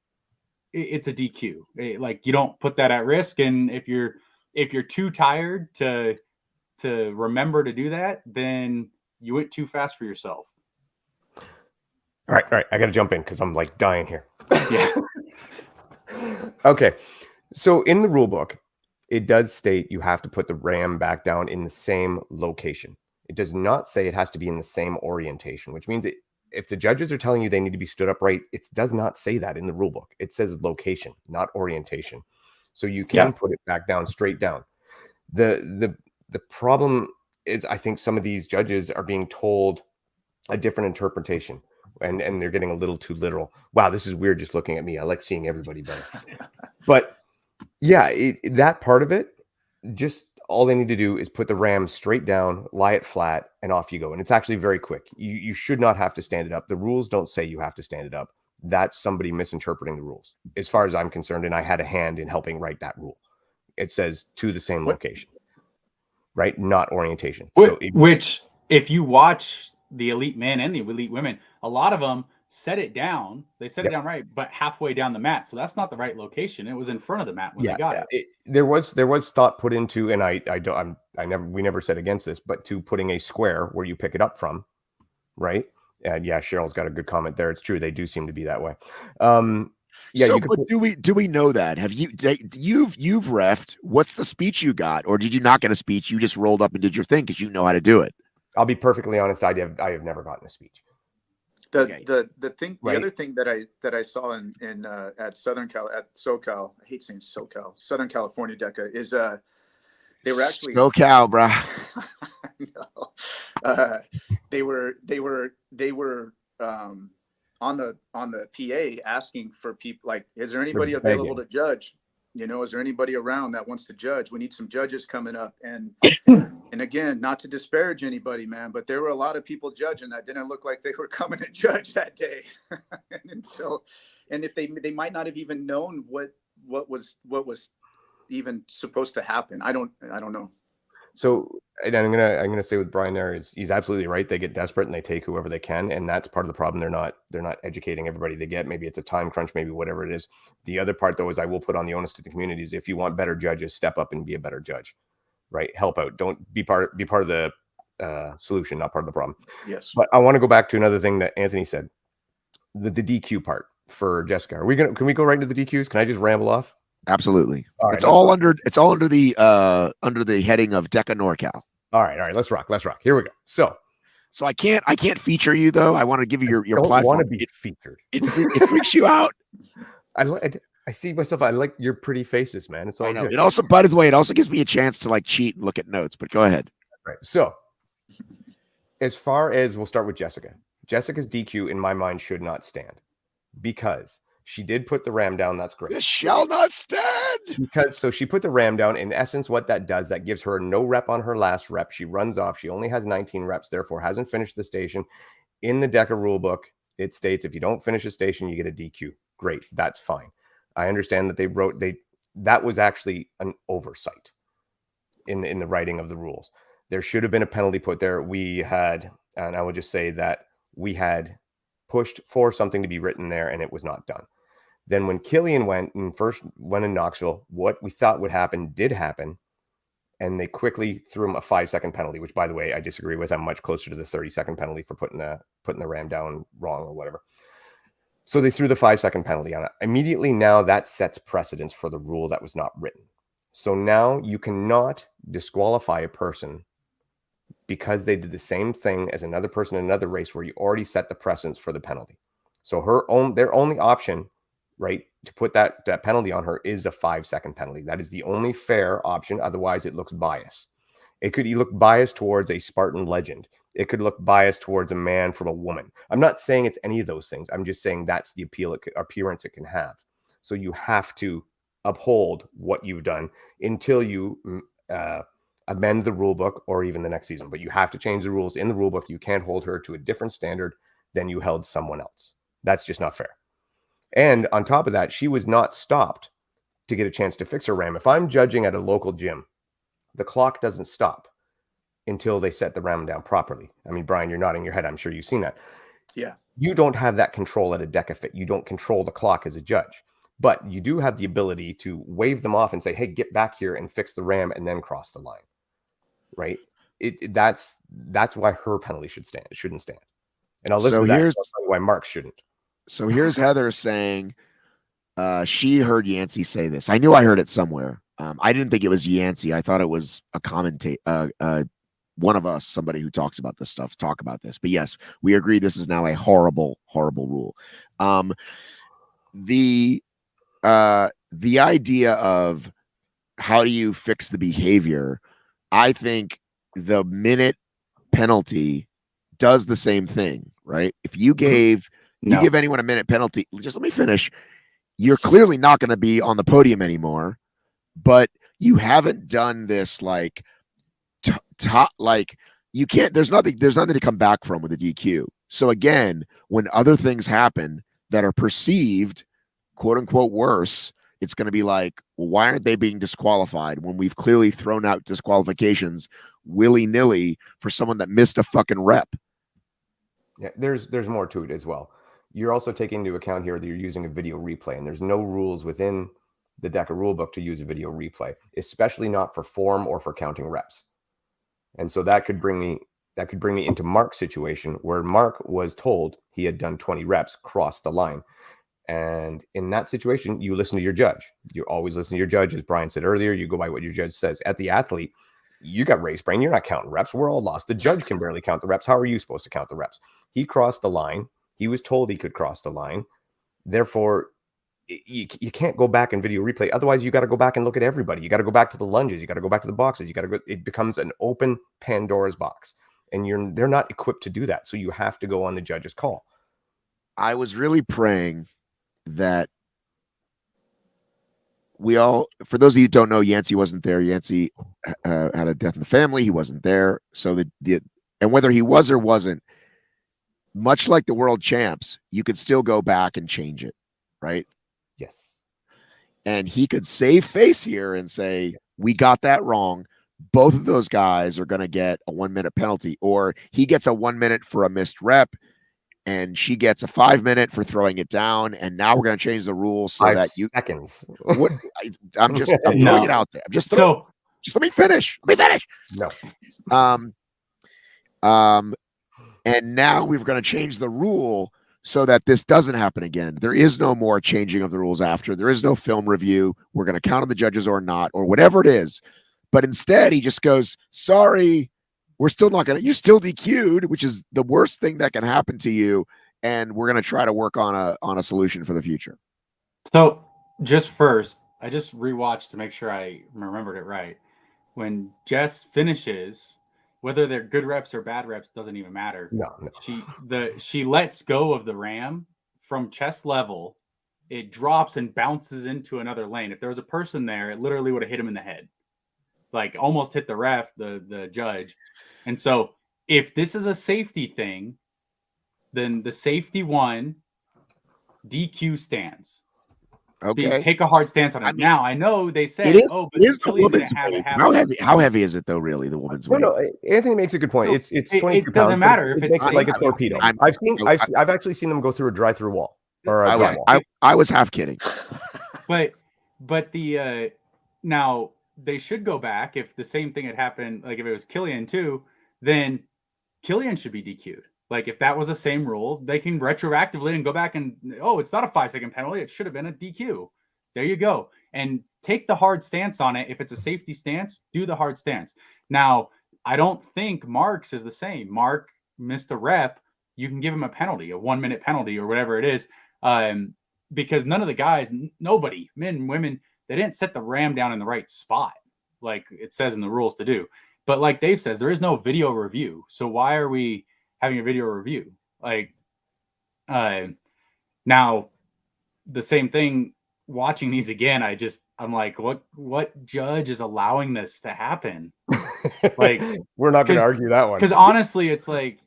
it's a DQ. Like you don't put that at risk. And if you're too tired to remember to do that, then you went too fast for yourself. All right. I got to jump in because I'm like dying here. Yeah. Okay. So in the rule book, it does state you have to put the ram back down in the same location. It does not say it has to be in the same orientation, which means if the judges are telling you they need to be stood upright, it does not say that in the rule book. It says location, not orientation. So you can put it back down, straight down. The problem is I think some of these judges are being told a different interpretation and they're getting a little too literal. Wow, this is weird just looking at me. I like seeing everybody better. But yeah, that part of it, just all they need to do is put the ram straight down, lie it flat, and off you go. And it's actually very quick. You should not have to stand it up. The rules don't say you have to stand it up. That's somebody misinterpreting the rules, as far as I'm concerned. And I had a hand in helping write that rule. It says to the same location, right? Not orientation. Which, if you watch the elite men and the elite women, a lot of them set it down. They set it down right, but halfway down the mat. So that's not the right location. It was in front of the mat when they got it. There was thought put into, and we never said against this, but to putting a square where you pick it up from, right? And yeah, Cheryl's got a good comment there. It's true. They do seem to be that way. But do we know that? Have you've reffed? What's the speech you got, or did you not get a speech? You just rolled up and did your thing because you know how to do it. I'll be perfectly honest. I have never gotten a speech. The other thing that I saw in at SoCal, I hate saying SoCal, Southern California DEKA is they were actually SoCal, bro. They were on the PA asking for people like, is there anybody available to judge? You know, is there anybody around that wants to judge? We need some judges coming up. And again, not to disparage anybody, man, but there were a lot of people judging that didn't look like they were coming to judge that day. and if they might not have even known what was even supposed to happen. I don't know. So, and I'm gonna say with Brian there is he's absolutely right. They get desperate and they take whoever they can, and that's part of the problem. They're not educating everybody they get. Maybe it's a time crunch, maybe whatever it is. The other part though is I will put on the onus to the communities. If you want better judges, step up and be a better judge, right? Help out. Don't be part of the solution, not part of the problem. Yes. But I want to go back to another thing that Anthony said, the DQ part for Jessica. Can we go right into the DQs? Can I just ramble off? Absolutely. Right, it's all under the heading of DEKA NorCal. All right. Let's rock. Here we go. So I can't feature you though. I want to give you your don't platform. Want to be featured. It freaks you out. I see myself. I like your pretty faces, man. It's all I know. good. It also, by the way, it also gives me a chance to like cheat and look at notes. But go ahead. Right. So as far as we'll start with Jessica. Jessica's DQ in my mind should not stand because she did put the ram down. That's great. This shall not stand. So she put the ram down. In essence, what that does, that gives her no rep on her last rep. She runs off. She only has 19 reps, therefore hasn't finished the station. In the DEKA rule book, it states if you don't finish a station, you get a DQ. Great. That's fine. I understand that that was actually an oversight in the writing of the rules. There should have been a penalty put there. We had, and I would just say that we had pushed for something to be written there and it was not done. Then when Killian went in Knoxville, what we thought would happen did happen. And they quickly threw him a 5-second penalty, which by the way, I disagree with. I'm much closer to the 30-second penalty for putting the ram down wrong or whatever. So they threw the 5-second penalty on it. Immediately now that sets precedence for the rule that was not written. So now you cannot disqualify a person because they did the same thing as another person in another race where you already set the precedence for the penalty. So their only option, right, to put that penalty on her is a 5-second penalty. That is the only fair option. Otherwise, it looks biased. It could look biased towards a Spartan legend. It could look biased towards a man from a woman. I'm not saying it's any of those things. I'm just saying that's the appearance it can have. So you have to uphold what you've done until you amend the rule book or even the next season, but you have to change the rules in the rule book. You can't hold her to a different standard than you held someone else. That's just not fair. And on top of that, she was not stopped to get a chance to fix her ram. If I'm judging at a local gym, the clock doesn't stop until they set the ram down properly. I mean, Brian, you're nodding your head. I'm sure you've seen that. Yeah. You don't have that control at a DEKA FIT. You don't control the clock as a judge, but you do have the ability to wave them off and say, hey, get back here and fix the ram and then cross the line. Right? That's why her penalty shouldn't stand. And I'll listen to that. I'll tell you why Mark shouldn't. So here's Heather saying she heard Yancey say this. I knew I heard it somewhere. I didn't think it was Yancey. I thought it was a commentator, one of us, somebody who talks about this stuff, talk about this. But yes, we agree this is now a horrible, horrible rule. The idea of how do you fix the behavior, I think the minute penalty does the same thing, right? If you give anyone a minute penalty, just let me finish. You're clearly not going to be on the podium anymore, but you haven't done this like you can't. There's nothing to come back from with a DQ. So again, when other things happen that are perceived, quote unquote, worse, it's going to be like, well, why aren't they being disqualified when we've clearly thrown out disqualifications willy-nilly for someone that missed a fucking rep? Yeah, there's more to it as well. You're also taking into account here that you're using a video replay, and there's no rules within the DEKA rulebook to use a video replay, especially not for form or for counting reps. And so that could bring me into Mark's situation, where Mark was told he had done 20 reps, crossed the line. And in that situation, you listen to your judge. You always listen to your judge. As Brian said earlier, you go by what your judge says. At the athlete, you got race brain. You're not counting reps. We're all lost. The judge can barely count the reps. How are you supposed to count the reps? He crossed the line. He was told he could cross the line. Therefore, you can't go back and video replay. Otherwise, you got to go back and look at everybody. You got to go back to the lunges. You got to go back to the boxes. You got to go. It becomes an open Pandora's box, and they're not equipped to do that. So you have to go on the judge's call. I was really praying that we all, for those of you who don't know, Yancey wasn't there. Yancey had a death in the family. He wasn't there. So and whether he was or wasn't, much like the world champs, you could still go back and change it, right? Yes. And he could save face here and say, we got that wrong. Both of those guys are going to get a 1 minute penalty, or he gets a 1 minute for a missed rep and she gets a 5 minute for throwing it down. And now we're going to change the rules so that you seconds. I'm throwing it out there. Just let me finish. No. And now we're going to change the rule so that this doesn't happen again. There is no more changing of the rules after. There is no film review. We're going to count on the judges or not, or whatever it is. But instead, he just goes, sorry, we're still not going to, you're still DQ'd, which is the worst thing that can happen to you. And we're going to try to work on a solution for the future. So just first, I just rewatched to make sure I remembered it right. When Jess finishes, whether they're good reps or bad reps doesn't even matter. No. She lets go of the ram from chest level. It drops and bounces into another lane. If there was a person there, it literally would have hit him in the head, like almost hit the ref, the judge. And so, if this is a safety thing, then the safety one DQ stands. Okay. Take a hard stance on it. Now I know they said, it is but the woman's weight. How heavy is it though? Really, the woman's weight. No, Anthony makes a good point. It's 22 pounds. It doesn't matter if it's like a torpedo. I've actually seen them go through a drive-through wall. Or I was half kidding. But the now they should go back if the same thing had happened. Like if it was Killian too, then Killian should be DQ'd. Like if that was the same rule, they can retroactively and go back and, it's not a 5-second penalty. It should have been a DQ. There you go. And take the hard stance on it. If it's a safety stance, do the hard stance. Now, I don't think Mark's is the same. Mark missed a rep. You can give him a penalty, a 1 minute penalty or whatever it is. Because none of the guys, nobody, men, women, they didn't set the ram down in the right spot like it says in the rules to do. But like Dave says, there is no video review. So why are we having a video review? Like, now the same thing watching these again, I'm like, what judge is allowing this to happen? Like, we're not going to argue that one. Because honestly, it's like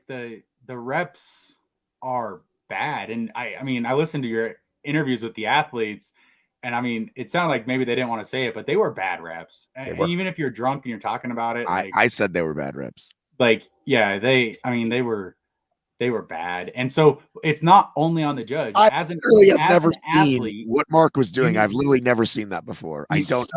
the reps are bad. And I mean, I listened to your interviews with the athletes, and I mean, it sounded like maybe they didn't want to say it, but they were bad reps. And even if you're drunk and you're talking about it, I said they were bad reps. Like, yeah, they were bad. And so it's not only on the judge. I as an athlete, what Mark was doing. I've literally never seen that before. I don't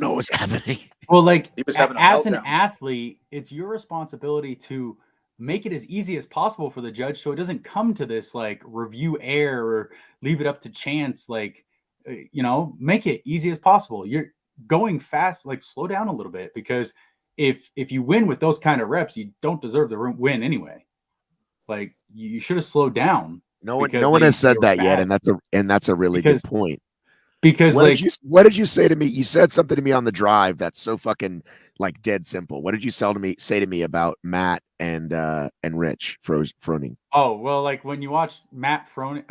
know what's happening. Well, like, he was having as an athlete, it's your responsibility to make it as easy as possible for the judge, so it doesn't come to this like review error or leave it up to chance. Like, make it easy as possible. You're going fast, like slow down a little bit, because if you win with those kind of reps, you don't deserve the win anyway. Like, you should have slowed down. No one has said that yet, and that's a really good point. Because what did you say to me? You said something to me on the drive that's so fucking like dead simple. What did you say to me about Matt and Rich Froning? Oh, well, like when you watch Matt Frazier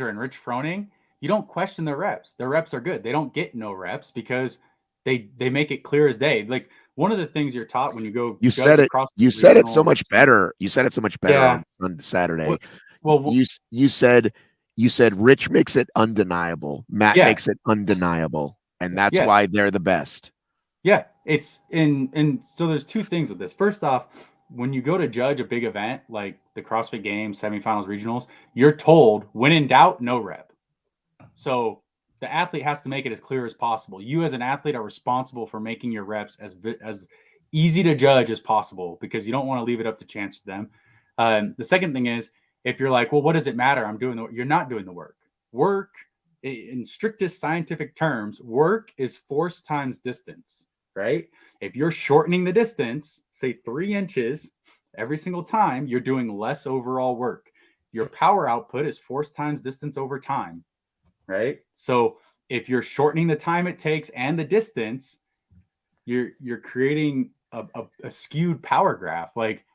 and Rich Froning, you don't question their reps. Their reps are good. They don't get no reps because they make it clear as day. Like, one of the things you're taught when you go, you said it so much better. You said it so much better on Saturday. Well, you said Rich makes it undeniable. Matt makes it undeniable, and that's why they're the best. Yeah, it's and so there's two things with this. First off, when you go to judge a big event like the CrossFit Games, semifinals, regionals, you're told, when in doubt, no rep. So the athlete has to make it as clear as possible. You as an athlete are responsible for making your reps as easy to judge as possible, because you don't want to leave it up to chance to them. The second thing is, if you're like, well, what does it matter? You're not doing the work. Work, in strictest scientific terms, work is force times distance, right? If you're shortening the distance, say 3 inches every single time, you're doing less overall work. Your power output is force times distance over time. Right. So if you're shortening the time it takes and the distance, you're creating a skewed power graph. Like,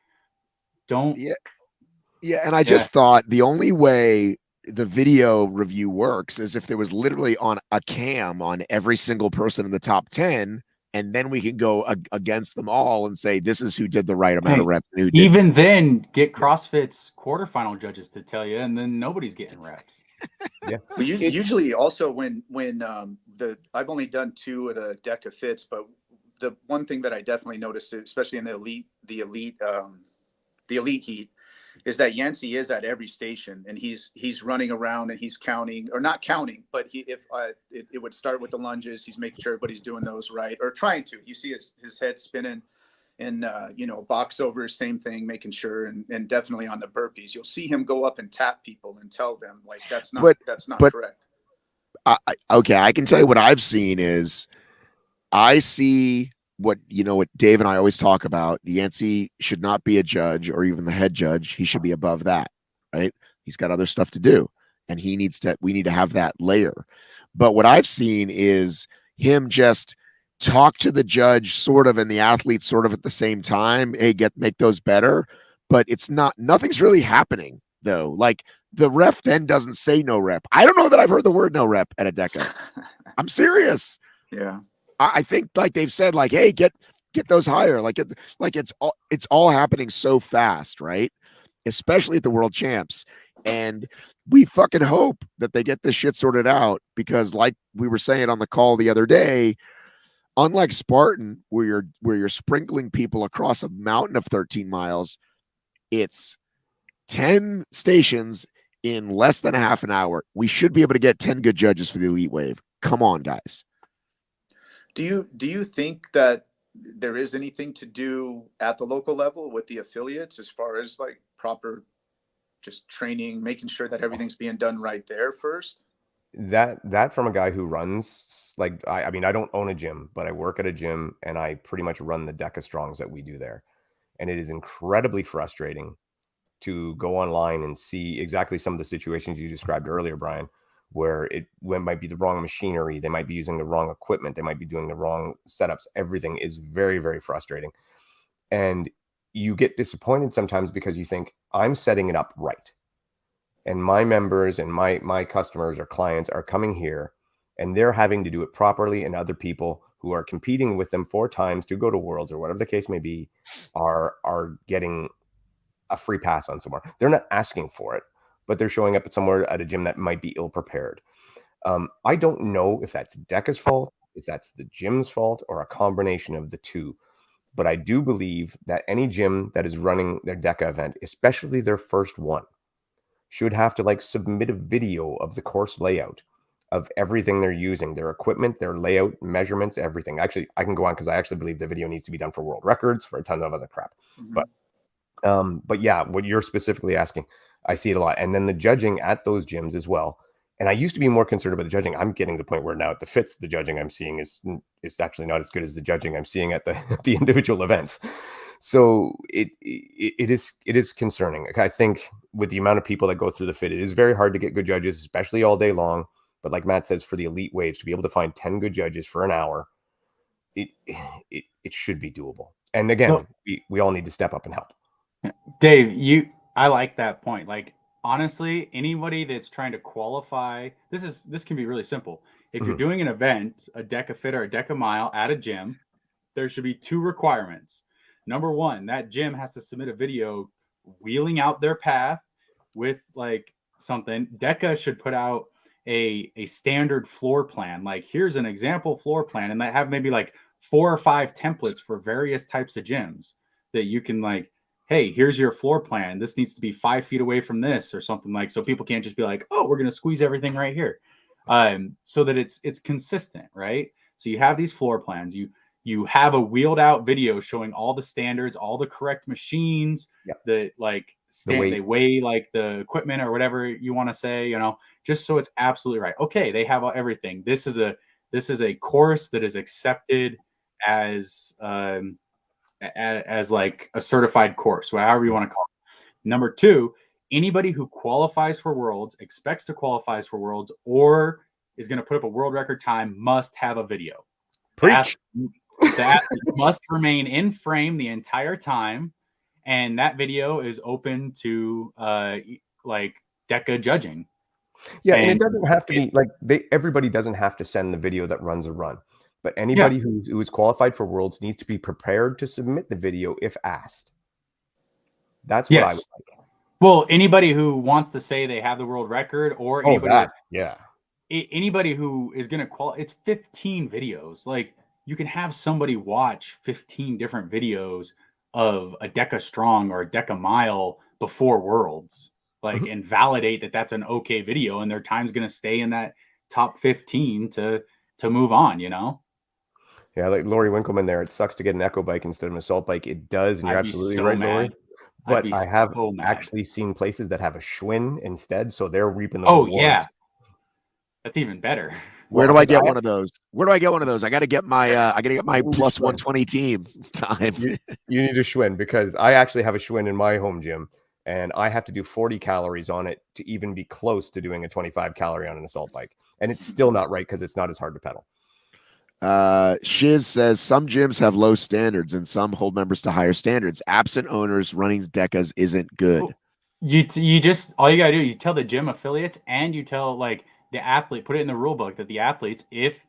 don't. Yeah. And I just thought the only way the video review works is if there was literally on a cam on every single person in the top 10, and then we can go against them all and say, this is who did the right amount of reps. Even then, get CrossFit's quarterfinal judges to tell you, and then nobody's getting reps. Yeah. Well, usually also when I've only done 2 of the DEKA fits, but the one thing that I definitely noticed, especially in the elite heat, is that Yancey is at every station, and he's running around and he's counting, or not counting, but it would start with the lunges. He's making sure everybody's doing those right, or trying to. You see his head spinning. And, box over, same thing, making sure, and definitely on the burpees, you'll see him go up and tap people and tell them, like, that's not correct. Okay. I can tell you what I've seen is I see what Dave and I always talk about. Yancey should not be a judge or even the head judge. He should be above that, right? He's got other stuff to do, and we need to have that layer. But what I've seen is him just talk to the judge sort of and the athlete sort of at the same time. Hey, make those better. But nothing's really happening though. Like, the ref then doesn't say no rep. I don't know that I've heard the word no rep at a DEKA. I'm serious. Yeah. I think like they've said, like, hey, get those higher. Like it's all happening so fast, right? Especially at the world champs. And we fucking hope that they get this shit sorted out, because like we were saying on the call the other day, unlike Spartan, where you're sprinkling people across a mountain of 13 miles, it's 10 stations in less than a half an hour. We should be able to get 10 good judges for the elite wave. Come on, guys. Do you think that there is anything to do at the local level with the affiliates as far as like proper just training, making sure that everything's being done right there first? That from a guy who runs, like, I mean, I don't own a gym, but I work at a gym and I pretty much run the DEKA Strongs that we do there. And it is incredibly frustrating to go online and see exactly some of the situations you described earlier, Brian, where it might be the wrong machinery. They might be using the wrong equipment. They might be doing the wrong setups. Everything is very, very frustrating. And you get disappointed sometimes because you think, I'm setting it up right. And my members and my customers or clients are coming here and they're having to do it properly, and other people who are competing with them 4 times to go to Worlds or whatever the case may be are getting a free pass on somewhere. They're not asking for it, but they're showing up at somewhere at a gym that might be ill prepared. I don't know if that's DEKA's fault, if that's the gym's fault, or a combination of the two. But I do believe that any gym that is running their DEKA event, especially their first one, should have to like submit a video of the course layout, of everything they're using, their equipment, their layout, measurements, everything. Actually, I can go on because I actually believe the video needs to be done for world records, for a ton of other crap. But yeah, what you're specifically asking, I see it a lot. And then the judging at those gyms as well. And I used to be more concerned about the judging. I'm getting to the point where now at the FITs, the judging I'm seeing is actually not as good as the judging I'm seeing at the individual events. So it is concerning. I think with the amount of people that go through the FIT, it is very hard to get good judges, especially all day long. But like Matt says, for the elite waves, to be able to find 10 good judges for an hour, it should be doable. And again, we all need to step up and help. Dave, I like that point. Like, honestly, anybody that's trying to qualify, this can be really simple. If you're doing an event, a DEKA FIT or a DEKA mile at a gym, there should be 2 requirements. Number 1, that gym has to submit a video wheeling out their path with like something. DEKA should put out a standard floor plan. Like, here's an example floor plan, and they have maybe like 4 or 5 templates for various types of gyms that you can like, hey, here's your floor plan. This needs to be 5 feet away from this or something, like, so people can't just be like, oh, we're going to squeeze everything right here. So that it's consistent, right? So you have these floor plans, you have a wheeled out video showing all the standards, all the correct machines, that like they weigh like the equipment or whatever you want to say, just so it's absolutely right. Okay, they have everything. This is a course that is accepted as like a certified course, however you want to call it. Number 2, anybody who qualifies for Worlds, expects to qualify for Worlds, or is going to put up a world record time must have a video. Preach. That must remain in frame the entire time, and that video is open to like DEKA judging. Yeah, and it doesn't have to be like everybody doesn't have to send the video that runs a run. But anybody who is qualified for Worlds needs to be prepared to submit the video if asked. That's what I would like. Well, anybody who wants to say they have the world record, or anybody anybody who is going to qualify, it's 15 videos. Like, you can have somebody watch 15 different videos of a DEKA strong or a DEKA mile before Worlds, like, and validate that that's an okay video, and their time's going to stay in that top 15 to move on, Yeah, like Lori Winkleman there. It sucks to get an echo bike instead of an assault bike. It does, and you're absolutely right, Lori. But I have actually seen places that have a Schwinn instead, so they're reaping the rewards. Yeah, that's even better. Where do I get one of those? I got to get my plus 120 team time. You need a Schwinn, because I actually have a Schwinn in my home gym, and I have to do 40 calories on it to even be close to doing a 25 calorie on an assault bike, and it's still not right because it's not as hard to pedal. Shiz says some gyms have low standards and some hold members to higher standards. Absent owners running DEKAs isn't good. You just, all you gotta do, you tell the gym affiliates, and you tell like the athlete, put it in the rule book that the athletes, if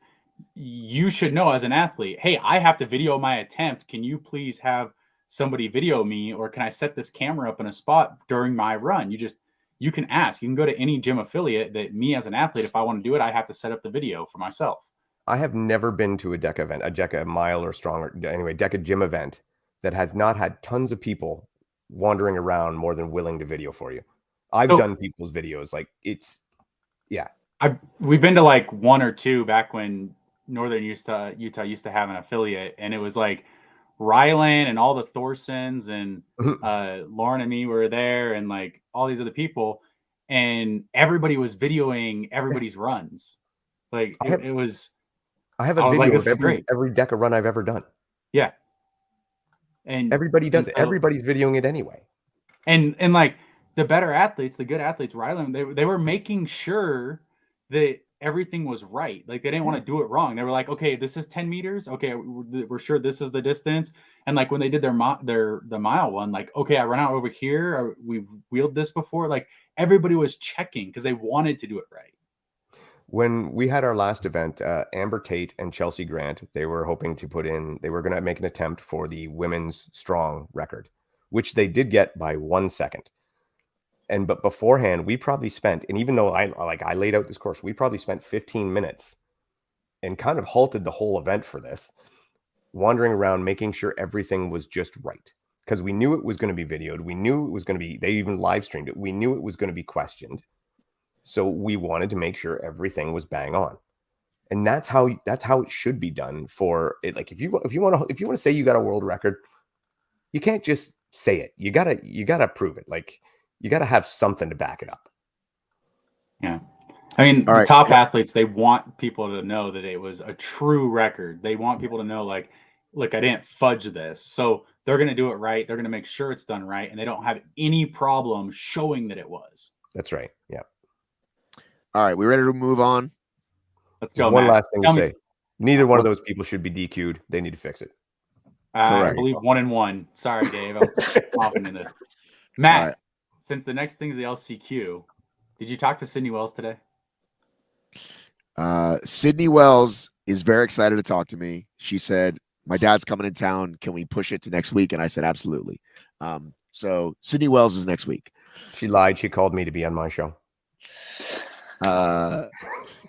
you should know as an athlete, hey, I have to video my attempt. Can you please have somebody video me, or can I set this camera up in a spot during my run? You can ask. You can go to any gym affiliate that me as an athlete, if I want to do it, I have to set up the video for myself. I have never been to a DEKA event, a DEKA mile or stronger, anyway, DEKA gym event that has not had tons of people wandering around more than willing to video for you. I've done people's videos. Like, we've been to like 1 or 2 back when Northern Utah used to have an affiliate, and it was like Rylan and all the Thorsons and Lauren and me were there, and like all these other people, and everybody was videoing everybody's runs. Like, it was. I have a video of every DEKA run I've ever done. Yeah. And everybody does it. Everybody's videoing it anyway. And like the better athletes, the good athletes, Rylan, they were making sure that everything was right. Like they didn't want to do it wrong. They were like, okay, this is 10 meters. Okay, we're sure this is the distance. And like when they did the mile one, like, okay, I ran out over here. Or we wheeled this before. Like everybody was checking because they wanted to do it right. When we had our last event, Amber Tate and Chelsea Grant, they were hoping to they were going to make an attempt for the women's strong record, which they did get by 1 second. But beforehand, we probably spent, and even though I laid out this course, we probably spent 15 minutes and kind of halted the whole event for this, wandering around, making sure everything was just right. Because we knew it was going to be videoed. We knew it was going to be, they even live streamed it. We knew it was going to be questioned. So we wanted to make sure everything was bang on. And that's how it should be done for it. Like if you want to say you got a world record, you can't just say it. You gotta prove it. Like you gotta have something to back it up. Yeah. I mean, the top athletes, they want people to know that it was a true record. They want people to know, like, look, I didn't fudge this. So they're going to do it right. They're going to make sure it's done right. And they don't have any problem showing that it was. That's right. Yeah. All right. We ready to move on? Let's go. One last thing to say. Neither one of those people should be DQ'd. They need to fix it. I believe 1-1. Sorry, Dave. I'm confident in this. Matt, since the next thing is the LCQ, did you talk to Sydney Wells today? Sydney Wells is very excited to talk to me. She said, my dad's coming in town. Can we push it to next week? And I said, absolutely. So Sydney Wells is next week. She lied. She called me to be on my show.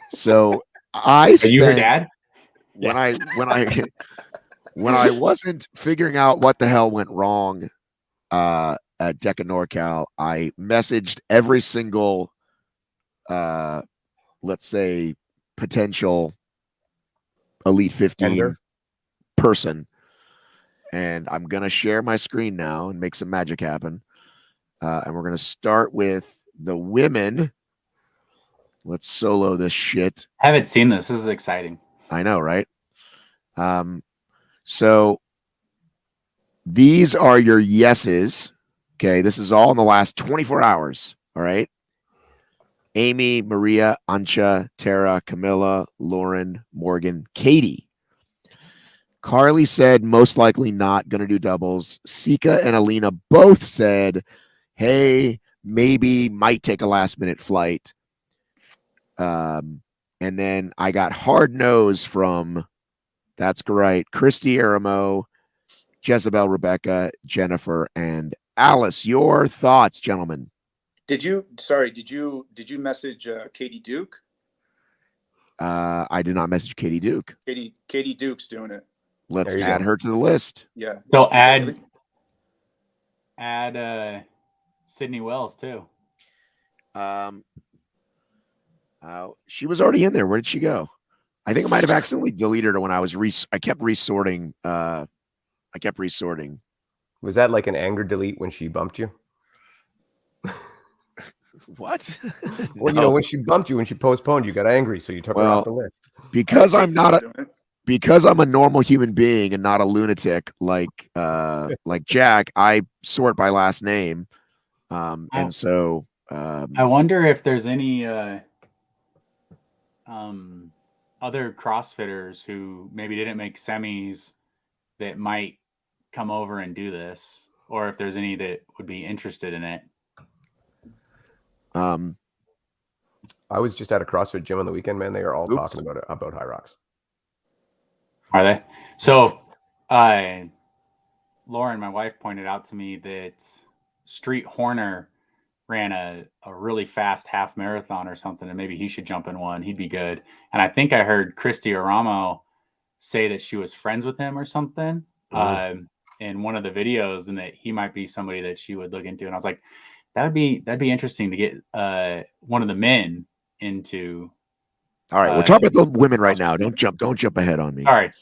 So I spent, are you her dad? When I wasn't figuring out what the hell went wrong at DEKA NorCal, I messaged every single let's say potential Elite 15 person, and I'm gonna share my screen now and make some magic happen. And we're gonna start with the women. Let's solo this shit. I haven't seen this. This is exciting. I know, right? So these are your yeses. Okay, this is all in the last 24 hours. All right. Amy, Maria, Ancha, Tara, Camilla, Lauren, Morgan, Katie. Carly said most likely not going to do doubles. Sika and Alina both said, hey, maybe might take a last minute flight. And then I got hard nose from, that's right, Christy Aramo, Jezebel, Rebecca, Jennifer, and Alice. Your thoughts, gentlemen? Did you message Katie Duke? I did not message Katie Duke. Katie Duke's doing it. Let's add her to the list. Yeah. So add Sydney Wells too. She was already in there. Where did she go? I think I might have accidentally deleted her when I was I kept resorting. Was that like an anger delete when she bumped you? What? Well, no. When she bumped you, when she postponed, you got angry, so you took her off the list. Because I'm a normal human being and not a lunatic like Jack, I sort by last name. And so I wonder if there's any other CrossFitters who maybe didn't make semis that might come over and do this, or if there's any that would be interested in it. I was just at a CrossFit gym on the weekend, man. They are all talking about it, about HYROX. Are they? So, Lauren, my wife, pointed out to me that Street Horner ran a really fast half marathon or something, and maybe he should jump in one. He'd be good. And I think I heard Christy Aramo say that she was friends with him or something in one of the videos, and that he might be somebody that she would look into. And I was like, that'd be interesting to get one of the men into. All right, we'll talk about the women right now. Don't jump ahead on me. All right.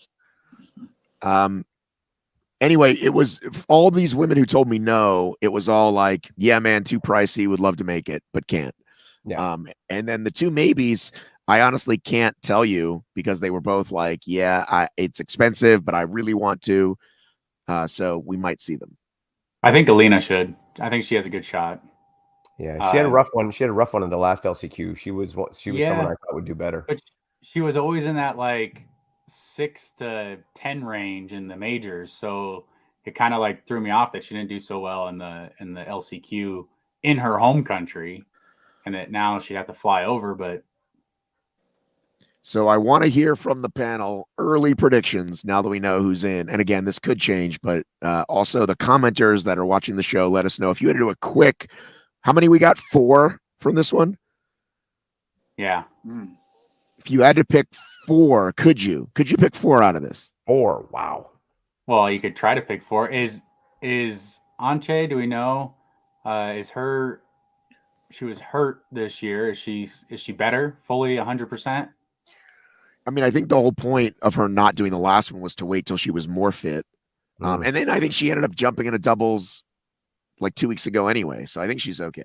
Anyway, it was all these women who told me no. It was all like, yeah, man, too pricey. Would love to make it, but can't. Yeah. And then the two maybes, I honestly can't tell you because they were both like, yeah, it's expensive, but I really want to. So we might see them. I think Alina should. I think she has a good shot. Yeah, she had a rough one. She had a rough one in the last LCQ. She was someone I thought would do better. But she was always in that like 6 to 10 range in the majors, so it kind of like threw me off that she didn't do so well in the LCQ in her home country, and that now she'd have to fly over. But so I want to hear from the panel early predictions now that we know who's in. And again, this could change, but also the commenters that are watching the show, let us know if you had to do a quick. How many we got? 4 from this one. Yeah. If you had to pick 4, could you pick 4 out of this? 4. Wow. Well, you could try to pick 4. Is Anche, do we know? She was hurt this year. Is she better? Fully 100%? I mean, I think the whole point of her not doing the last one was to wait till she was more fit. And then I think she ended up jumping into doubles like 2 weeks ago anyway. So I think she's okay.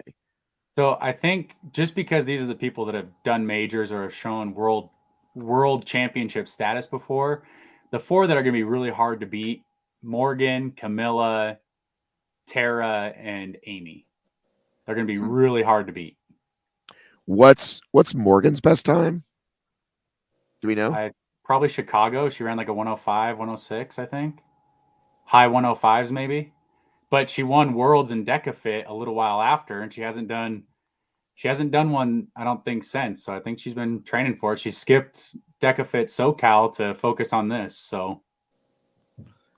So I think just because these are the people that have done majors or have shown world championship status before, the 4 that are going to be really hard to beat: Morgan, Camilla, Tara, and Amy. They're going to be really hard to beat. What's Morgan's best time? Do we know? Probably Chicago. She ran like a 105, 106, I think. High 105s maybe. But she won Worlds in DEKA FIT a little while after, and she hasn't done one, I don't think, since. So I think she's been training for it. She skipped DEKA FIT SoCal to focus on this. So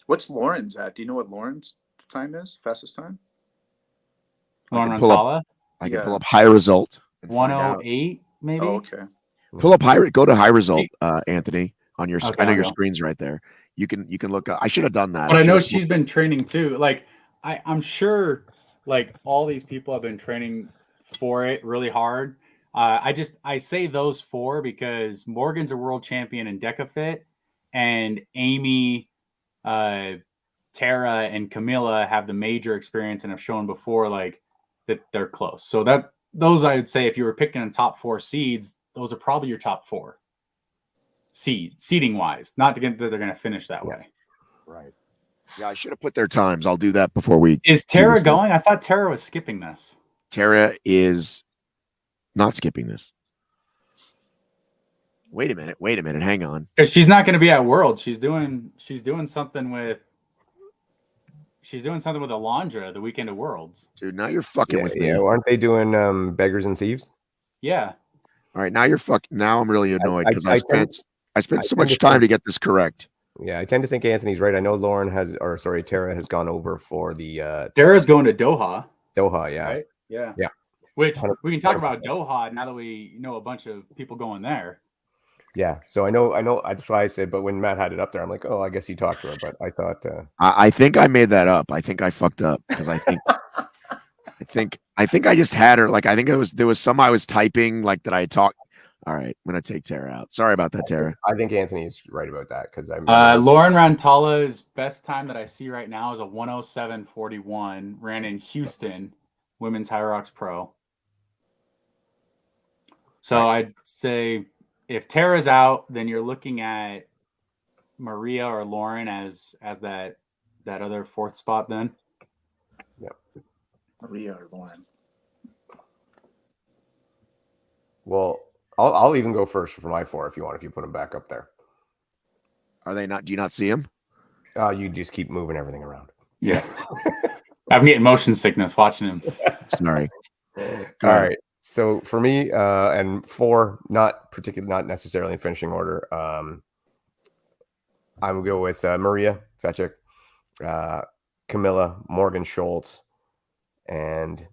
what's Lauren's at? Do you know what Lauren's time is? Fastest time? Lauren Rantala? I can pull up high result. 108 maybe. Oh, okay. Pull up go to high result, Anthony, on your. Okay, I know your screen's right there. You can look up. I should have done that. But I know she's been training too. Like I'm sure, like all these people have been training for it really hard. I say those 4 because Morgan's a world champion in DEKA FIT, and Amy, Tara, and Camilla have the major experience and have shown before like that they're close. So those I would say, if you were picking in top 4 seeds, those are probably your top 4 seeding wise. Not to get that they're going to finish that way. Right. Yeah, I should have put their times. I'll do that before we. Is Tara going? I thought Tara was skipping this. Tara is not skipping this. Wait a minute. Hang on. Because she's not going to be at World. She's doing something with Alondra the weekend of Worlds. Dude, now you're fucking with me. Yeah, aren't they doing Beggars and Thieves? Yeah. All right, now you're fucking. Now I'm really annoyed because I spent so much time to get this correct. Yeah, I tend to think Anthony's right. I know Tara has gone over for the. Tara's going to Doha. Doha, yeah. Right? Yeah. Yeah. Which we can talk about Doha now that we know a bunch of people going there. Yeah. So I know. That's why I said. But when Matt had it up there, I'm like, oh, I guess you talked to her. But I thought. I think I made that up. I think I fucked up because I think I just had her. Like I think there was some I was typing like that I talked. All right, I'm gonna take Tara out. Sorry about that, Tara. I think Anthony's right about that because Lauren Rantala's best time that I see right now is a 107.41. Ran in Houston, Women's HYROX Pro. So I'd say if Tara's out, then you're looking at Maria or Lauren as that other 4th spot. Then. Yep. Maria or Lauren. Well, I'll even go first for my 4 if you put them back up there. Are they not? Do you not see them? You just keep moving everything around. Yeah. I'm getting motion sickness watching him. Sorry. All right. So for me, and 4, not necessarily in finishing order. I would go with Maria Fetchik, Camilla, Morgan Schultz, and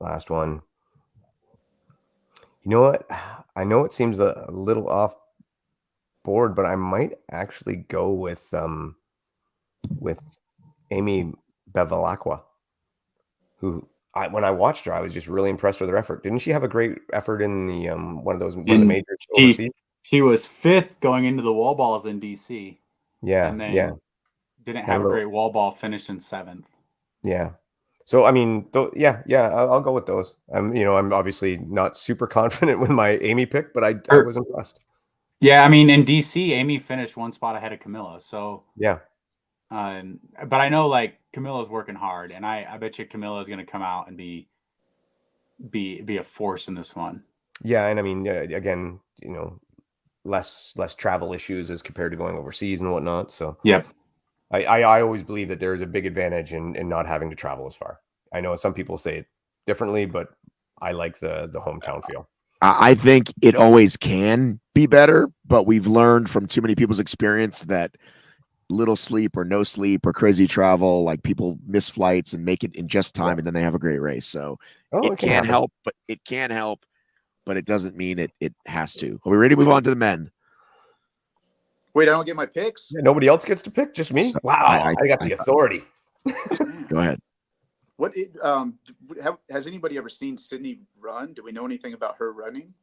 last one. You know what? I know it seems a little off board, but I might actually go with Amy Bevilacqua, who when I watched her, I was just really impressed with her effort. Didn't she have a great effort in the one of the majors overseas? She was 5th going into the wall balls in DC. Yeah, and then didn't have a great wall ball, finished in 7th. Yeah. So I mean, I'll go with those. I'm obviously not super confident with my Amy pick, but I was impressed. Yeah, I mean, in DC, Amy finished 1 spot ahead of Camilla. So yeah. But I know like Camilla's working hard, and I bet you Camilla's going to come out and be a force in this one. Yeah, and I mean, again, less travel issues as compared to going overseas and whatnot. So yep. I always believe that there is a big advantage in not having to travel as far. I know some people say it differently, but I like the hometown feel. I think it always can be better, but we've learned from too many people's experience that little sleep or no sleep or crazy travel, like people miss flights and make it in just time, and then they have a great race. So it can help, but it doesn't mean it has to. Are we ready to move on to the men? Wait, I don't get my picks? Yeah, nobody else gets to pick, just me? So, wow, I got the authority. Go ahead. Has anybody ever seen Sydney run? Do we know anything about her running?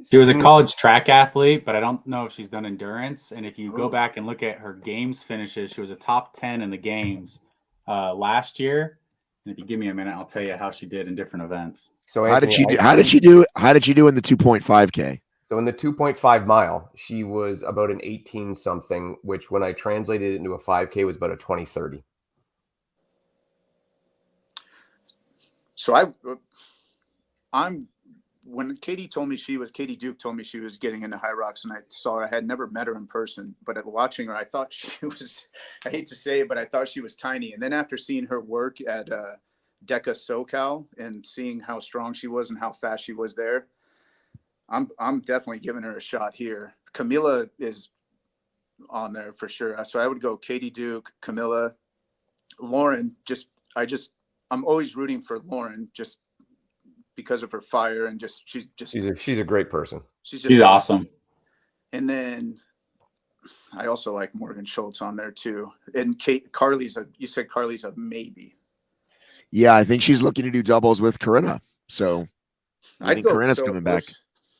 She was a college track athlete, but I don't know if she's done endurance. And if you go back and look at her games finishes, she was a top 10 in the games last year. And if you give me a minute, I'll tell you how she did in different events. So how did she do in the 2.5K? So in the 2.5 mile, she was about an 18 something, which when I translated it into a 5K was about a 20:30. So when Katie Duke told me she was getting into HYROX, and I saw her, I had never met her in person, but watching her, I thought she was, I hate to say it, but I thought she was tiny. And then after seeing her work at DEKA SoCal and seeing how strong she was and how fast she was there, I'm definitely giving her a shot here. Camilla is on there for sure. So I would go Katie Duke, Camilla, Lauren. I'm always rooting for Lauren just because of her fire and she's a great person. She's awesome. And then I also like Morgan Schultz on there too. And you said Carly's a maybe. Yeah, I think she's looking to do doubles with Corinna. So I think Corinna's coming back.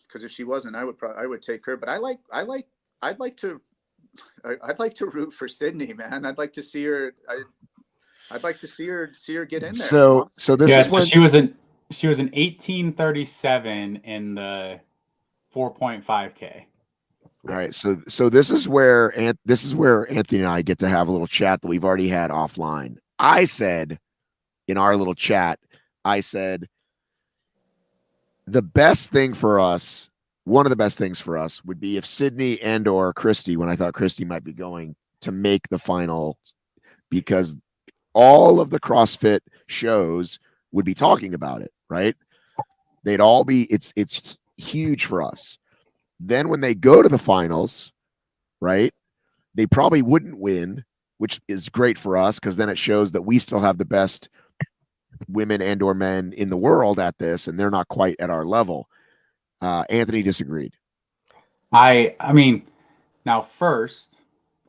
Because if she wasn't, I would take her. But I'd like to root for Sydney, man. I'd like to see her. I'd like to see her get in there. So this is when she was an 18:37 in the 4.5K. All right, so this is where Anthony and I get to have a little chat that we've already had offline. I said in our little chat, the best thing for us, one of the best things for us would be if Sydney and or Christy, when I thought Christy might be going to make the final, because all of the CrossFit shows would be talking about it, right? They'd all be, it's huge for us. Then when they go to the finals, right, they probably wouldn't win, which is great for us because then it shows that we still have the best women and or men in the world at this, and they're not quite at our level. Anthony disagreed. I mean, now first,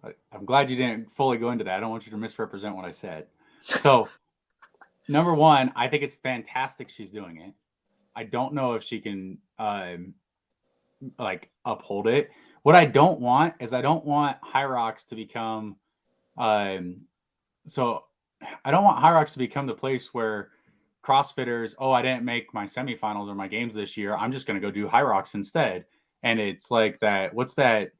I'm glad you didn't fully go into that. I don't want you to misrepresent what I said. So, number one, I think it's fantastic she's doing it. I don't know if she can uphold it. What I don't want is HYROX to become I don't want HYROX to become the place where CrossFitters, I didn't make my semifinals or my games this year, I'm just going to go do HYROX instead. And it's like that, what's that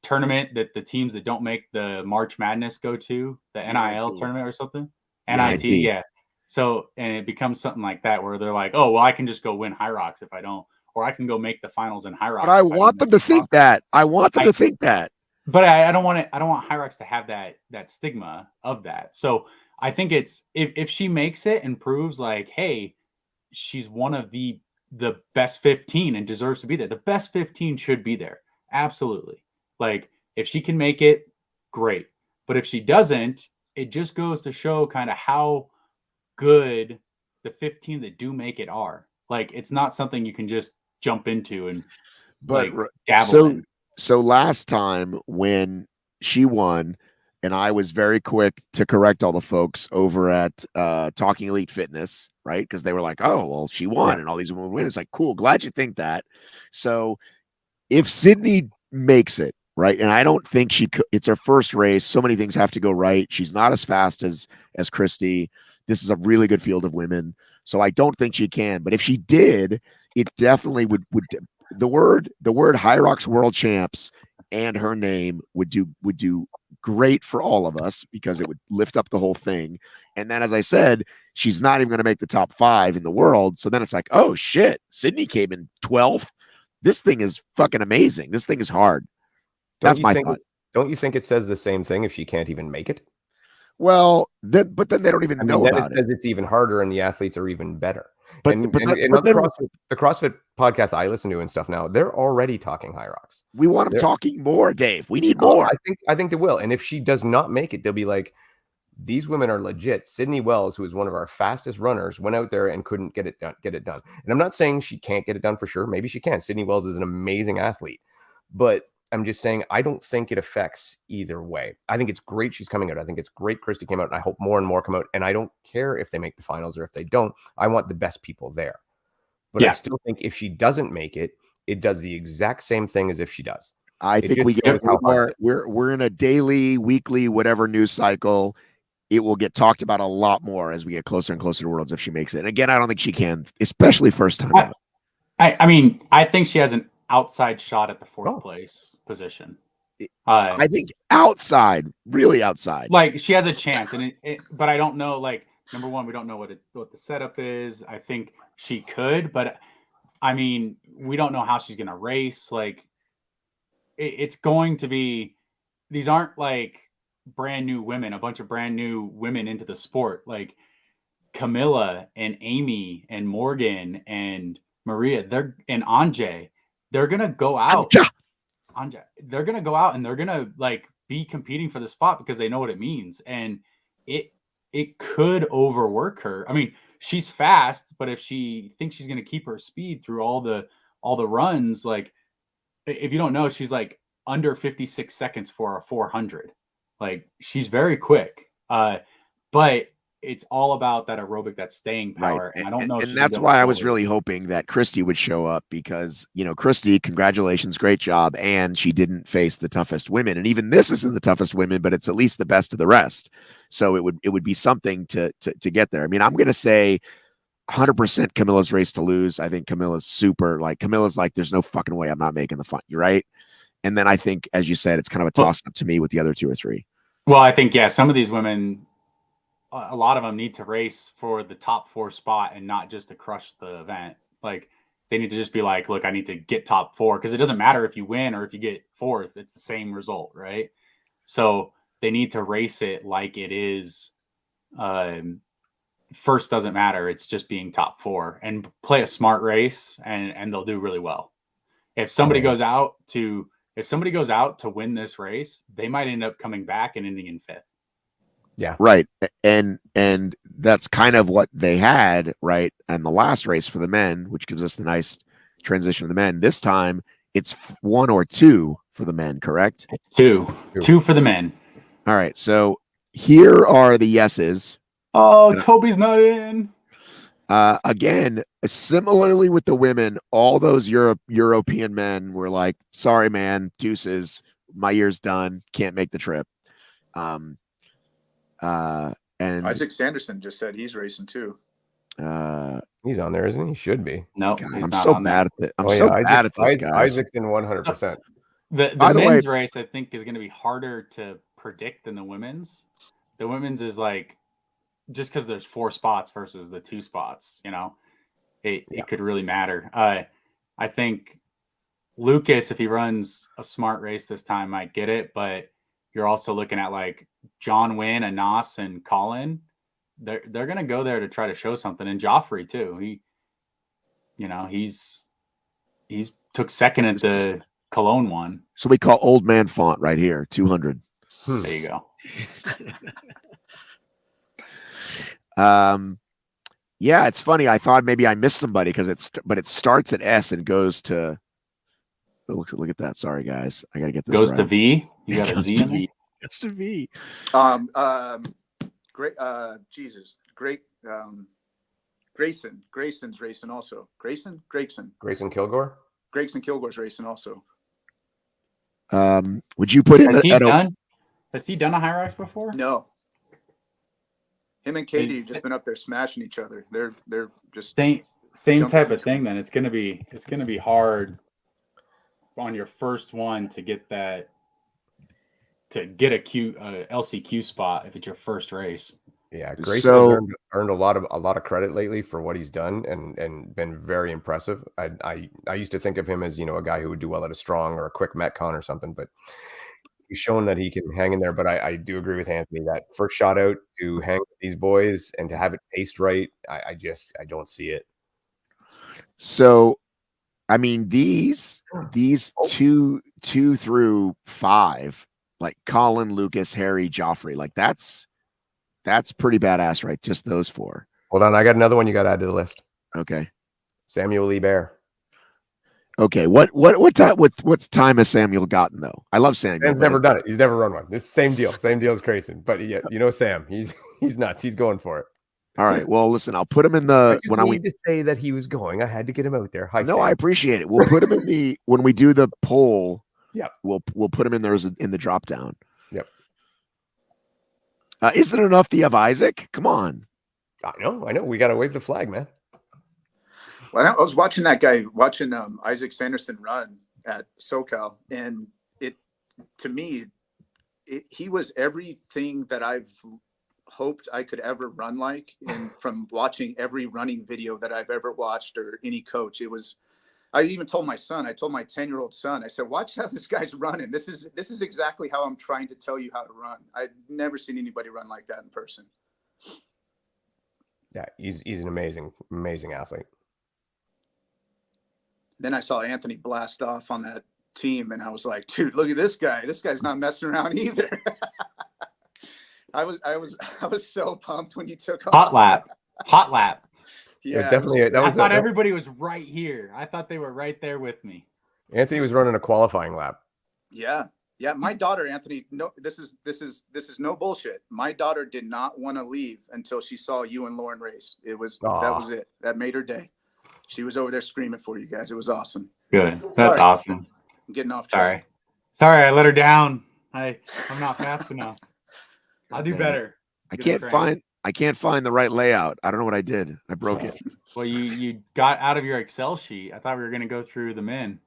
tournament that the teams that don't make the March Madness go to, the NIL tournament or something? NIT, yeah. So, and it becomes something like that where they're like, I can just go win HYROX if I don't, or I can go make the finals in HYROX. But I want them to think that. To think that. But I don't want it. I don't want HYROX to have that stigma of that. So I think it's if she makes it and proves like, hey, she's one of the best 15 and deserves to be there. The best 15 should be there. Absolutely. Like if she can make it, great. But if she doesn't, it just goes to show kind of how good the 15 that do make it are. Like it's not something you can just jump into and dabble in. So last time when she won, and I was very quick to correct all the folks over at Talking Elite Fitness, right? Because they were like, oh, well, she won and all these women win. It's like, cool, glad you think that. So if Sydney makes it, right, and I don't think she could, it's her first race. So many things have to go right. She's not as fast as Christy. This is a really good field of women. So I don't think she can. But if she did, it definitely would the word HYROX World Champs and her name would do great for all of us because it would lift up the whole thing. And then, as I said, she's not even going to make the top 5 in the world. So then it's like, oh shit, Sydney came in 12th. This thing is fucking amazing. This thing is hard. That's my thought. Don't you think it says the same thing if she can't even make it? Well, but then they don't even know about it. Says it's even harder and the athletes are even better. But the CrossFit podcast I listen to and stuff now, they're already talking HYROX. We want them talking more, Dave. We need more. I think they will. And if she does not make it, they'll be like, these women are legit. Sydney Wells, who is one of our fastest runners, went out there and couldn't get it done. And I'm not saying she can't get it done for sure. Maybe she can. Sydney Wells is an amazing athlete. But I'm just saying, I don't think it affects either way. I think it's great she's coming out. I think it's great Christy came out, and I hope more and more come out. And I don't care if they make the finals or if they don't. I want the best people there. But I still think if she doesn't make it, it does the exact same thing as if she does. I think we're in a daily, weekly, whatever news cycle. It will get talked about a lot more as we get closer and closer to Worlds if she makes it. And again, I don't think she can, especially first time. I mean, I think she has an outside shot at the 4th place position. I think outside, really outside. Like she has a chance, and but I don't know. Like number one, we don't know what the setup is. I think she could, but I mean, we don't know how she's going to race. Like it's going to be. These aren't like brand new women, a bunch of brand new women into the sport. Like Camilla and Amy and Morgan and Maria, and Anjay. They're gonna go out. Anja. They're gonna go out and they're gonna like be competing for the spot because they know what it means, and it could overwork her. I mean, she's fast, but if she thinks she's gonna keep her speed through all the runs, like if you don't know, she's like under 56 seconds for a 400. Like she's very quick, but it's all about that aerobic, that staying power. Right. And I don't know. And that's why I was really hoping that Christy would show up because, Christy, congratulations, great job. And she didn't face the toughest women. And even this isn't the toughest women, but it's at least the best of the rest. So it would be something to get there. I mean, I'm going to say 100% Camilla's race to lose. I think Camilla's Camilla's like, there's no fucking way I'm not making the final, right? And then I think, as you said, it's kind of a toss up to me with the other 2 or 3. Well, I think, some of these women, a lot of them need to race for the top 4 spot and not just to crush the event. Like they need to just be like, look, I need to get top 4 because it doesn't matter if you win or if you get 4th, it's the same result, right? So they need to race it like it is. First doesn't matter. It's just being top 4 and play a smart race and they'll do really well. If somebody goes out to win this race, they might end up coming back and ending in 5th. Yeah. Right. And that's kind of what they had, right? And the last race for the men, which gives us the nice transition to the men. This time it's 1 or 2 for the men, correct? It's 2 for the men. All right. So here are the yeses. Oh, Toby's not in. Again, similarly with the women, all those European men were like, sorry, man, deuces. My year's done. Can't make the trip. And Isaac Sanderson just said he's racing too. He's on there, isn't he? He should be. No, I'm so bad at it. I'm so bad at this, guys. Isaac's in 100%. The men's race, I think, is going to be harder to predict than the women's. The women's is like, just because there's 4 spots versus the 2 spots, it could really matter. I think Lucas, if he runs a smart race this time, might get it, but you're also looking at like John Wynn, Anas, and Colin. They're going to go there to try to show something. And Joffrey too. He's took second at the Cologne one. So we call old man font right here, 200. There you go. Yeah, it's funny. I thought maybe I missed somebody but it starts at S and goes to. Look at that. Sorry, guys. I gotta get this. Goes right. to V. You got a Z in it? Goes to V. Great. Jesus. Great. Grayson's racing also. Grayson Kilgore. Grayson Kilgore's racing also. Would you put in Has he done a HYROX before? No. Him and Katie have just been up there smashing each other. They're just same type of thing. Then it's gonna be hard on your first one to get a LCQ spot if it's your first race. Yeah, Grayson So has earned a lot of credit lately for what he's done and been very impressive. I used to think of him as, you know, a guy who would do well at a strong or a quick Metcon or something, but he's shown that he can hang in there. But I do agree with Anthony that first shot out to hang with these boys and to have it paced right, I don't see it. So I mean, these two through 5, like Colin, Lucas, Harry, Joffrey, like that's pretty badass, right? Just those 4. Hold on, I got another one you got to add to the list. Okay. Samuel Lee Bear. Okay. What's time has Samuel gotten though? I love Samuel. Sam's never done it. He's never run one. This same deal as Grayson. But yeah, you know Sam, he's nuts. He's going for it. All right. Well, listen, I'll put him in the when I need to say that he was going. I had to get him out there. Hi, no, Sam. I appreciate it. We'll put him in the when we do the poll. Yep. We'll put him in there in the drop down. Yep. Isn't it enough that you have Isaac? Come on. I know. We got to wave the flag, man. Well, I was watching Isaac Sanderson run at SoCal, and to me, he was everything that I've hoped I could ever run like, and from watching every running video that I've ever watched or any coach. I even told my son, I told my 10-year-old son, I said, watch how this guy's running. This is exactly how I'm trying to tell you how to run. I've never seen anybody run like that in person. Yeah, he's an amazing athlete. Then I saw Anthony blast off on that team, and I was like, dude, look at this guy. This guy's not messing around either. I was so pumped when you took off. Hot lap. Yeah, definitely. I thought everybody was right here. I thought they were right there with me. Anthony was running a qualifying lap. Yeah. My daughter, Anthony. No, this is no bullshit. My daughter did not want to leave until she saw you and Lauren race. That was it. That made her day. She was over there screaming for you guys. It was awesome. Good. That's awesome. I'm getting off track. Sorry, I let her down. I'm not fast enough. I'll do better. I can't find the right layout. I don't know what I did. I broke it. Well, you got out of your Excel sheet. I thought we were going to go through the men.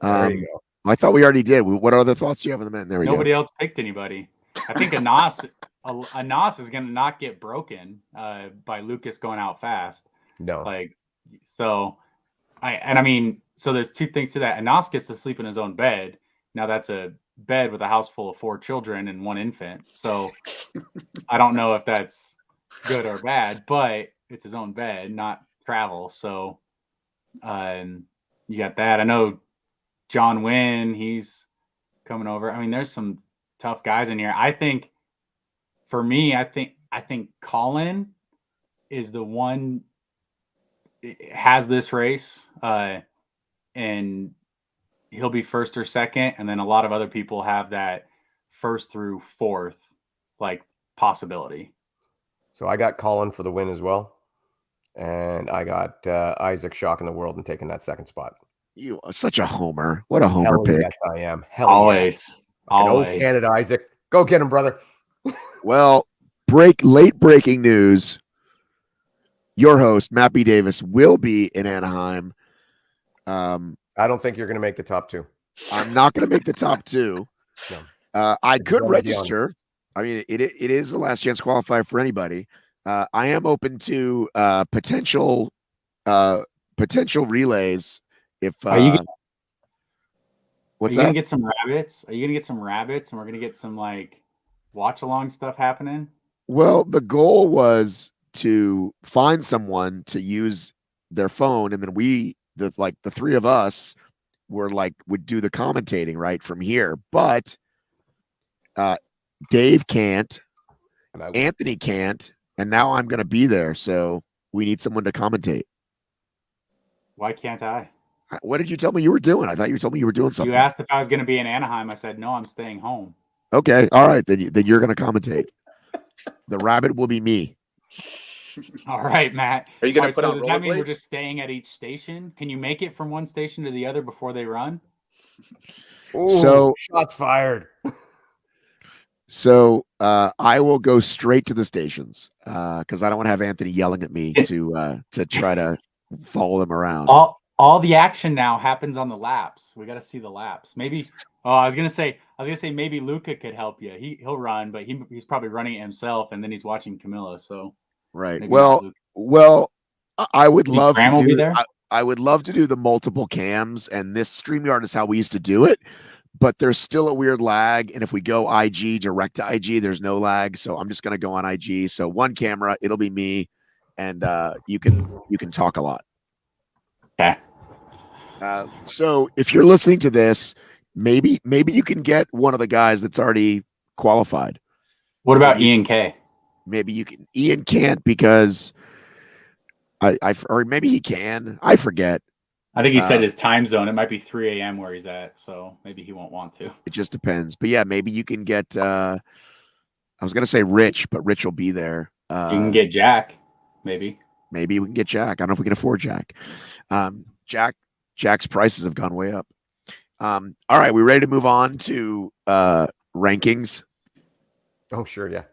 Yeah, there you go. I thought we already did. What other thoughts do you have on the men? There we go. Nobody else picked anybody. I think a Nos is going to not get broken by Lucas going out fast. No. So there's two things to that. Anas gets to sleep in his own bed. Now that's a bed with a house full of 4 children and 1 infant. So I don't know if that's good or bad, but it's his own bed, not travel. So you got that. I know John Wynn, he's coming over. I mean, there's some tough guys in here. I think for me, I think Colin is the one has this race, and he'll be first or second, and then a lot of other people have that first through 4th possibility. So I got Colin for the win as well, and I got Isaac shocking the world and taking that 2nd spot. You are such a homer. What a homer pick. Yes, I am. Always. Go Canada, Isaac. Go get him, brother. Well, late breaking news. Your host, Matt B. Davis, will be in Anaheim. I don't think you're going to make the top 2. I'm not going to make the top 2. No. I could register. I mean, it is the last chance qualifier for anybody. I am open to potential relays. If what's that? Are you gonna get some rabbits? Are you gonna get some rabbits, and we're gonna get some watch along stuff happening? Well, the goal was to find someone to use their phone, and then the 3 of us would do the commentating right from here. But Dave can't, Anthony can't, and now I'm going to be there. So we need someone to commentate. Why can't I? What did you tell me you were doing? I thought you told me you were doing something. You asked if I was going to be in Anaheim. I said, no, I'm staying home. Okay. All right. Then you're going to commentate. The rabbit will be me. All right, Matt. Are you going to put on rollerblades? That mean we're rollerblades? just staying at each station? Can you make it from one station to the other before they run? Ooh, So shots fired. So I will go straight to the stations because I don't want to have Anthony yelling at me to try to follow them around. All the action now happens on the laps. We got to see the laps. Maybe Oh, I was gonna say maybe Luca could help you. He'll run, but he's probably running it himself, and then he's watching Camilla. So Right. maybe not Luca. Well, I would You think love to Graham will be do. there? I would love to do the multiple cams, and this StreamYard is how we used to do it. But there's still a weird lag, and if we go IG direct to IG, there's no lag. So I'm just gonna go on IG. So one camera, it'll be me, and you can talk a lot. Okay. So if you're listening to this, maybe you can get one of the guys that's already qualified. What about Ian K? Maybe you can. Ian can't because or maybe he can. I forget. I think he said his time zone. It might be 3 a.m. where he's at, so maybe he won't want to. It just depends. But yeah, maybe you can get. I was gonna say Rich, but Rich will be there. You can get Jack, maybe. Maybe we can get Jack. I don't know if we can afford Jack. Jack's prices have gone way up. All right, we ready to move on to rankings? Oh, sure, yeah.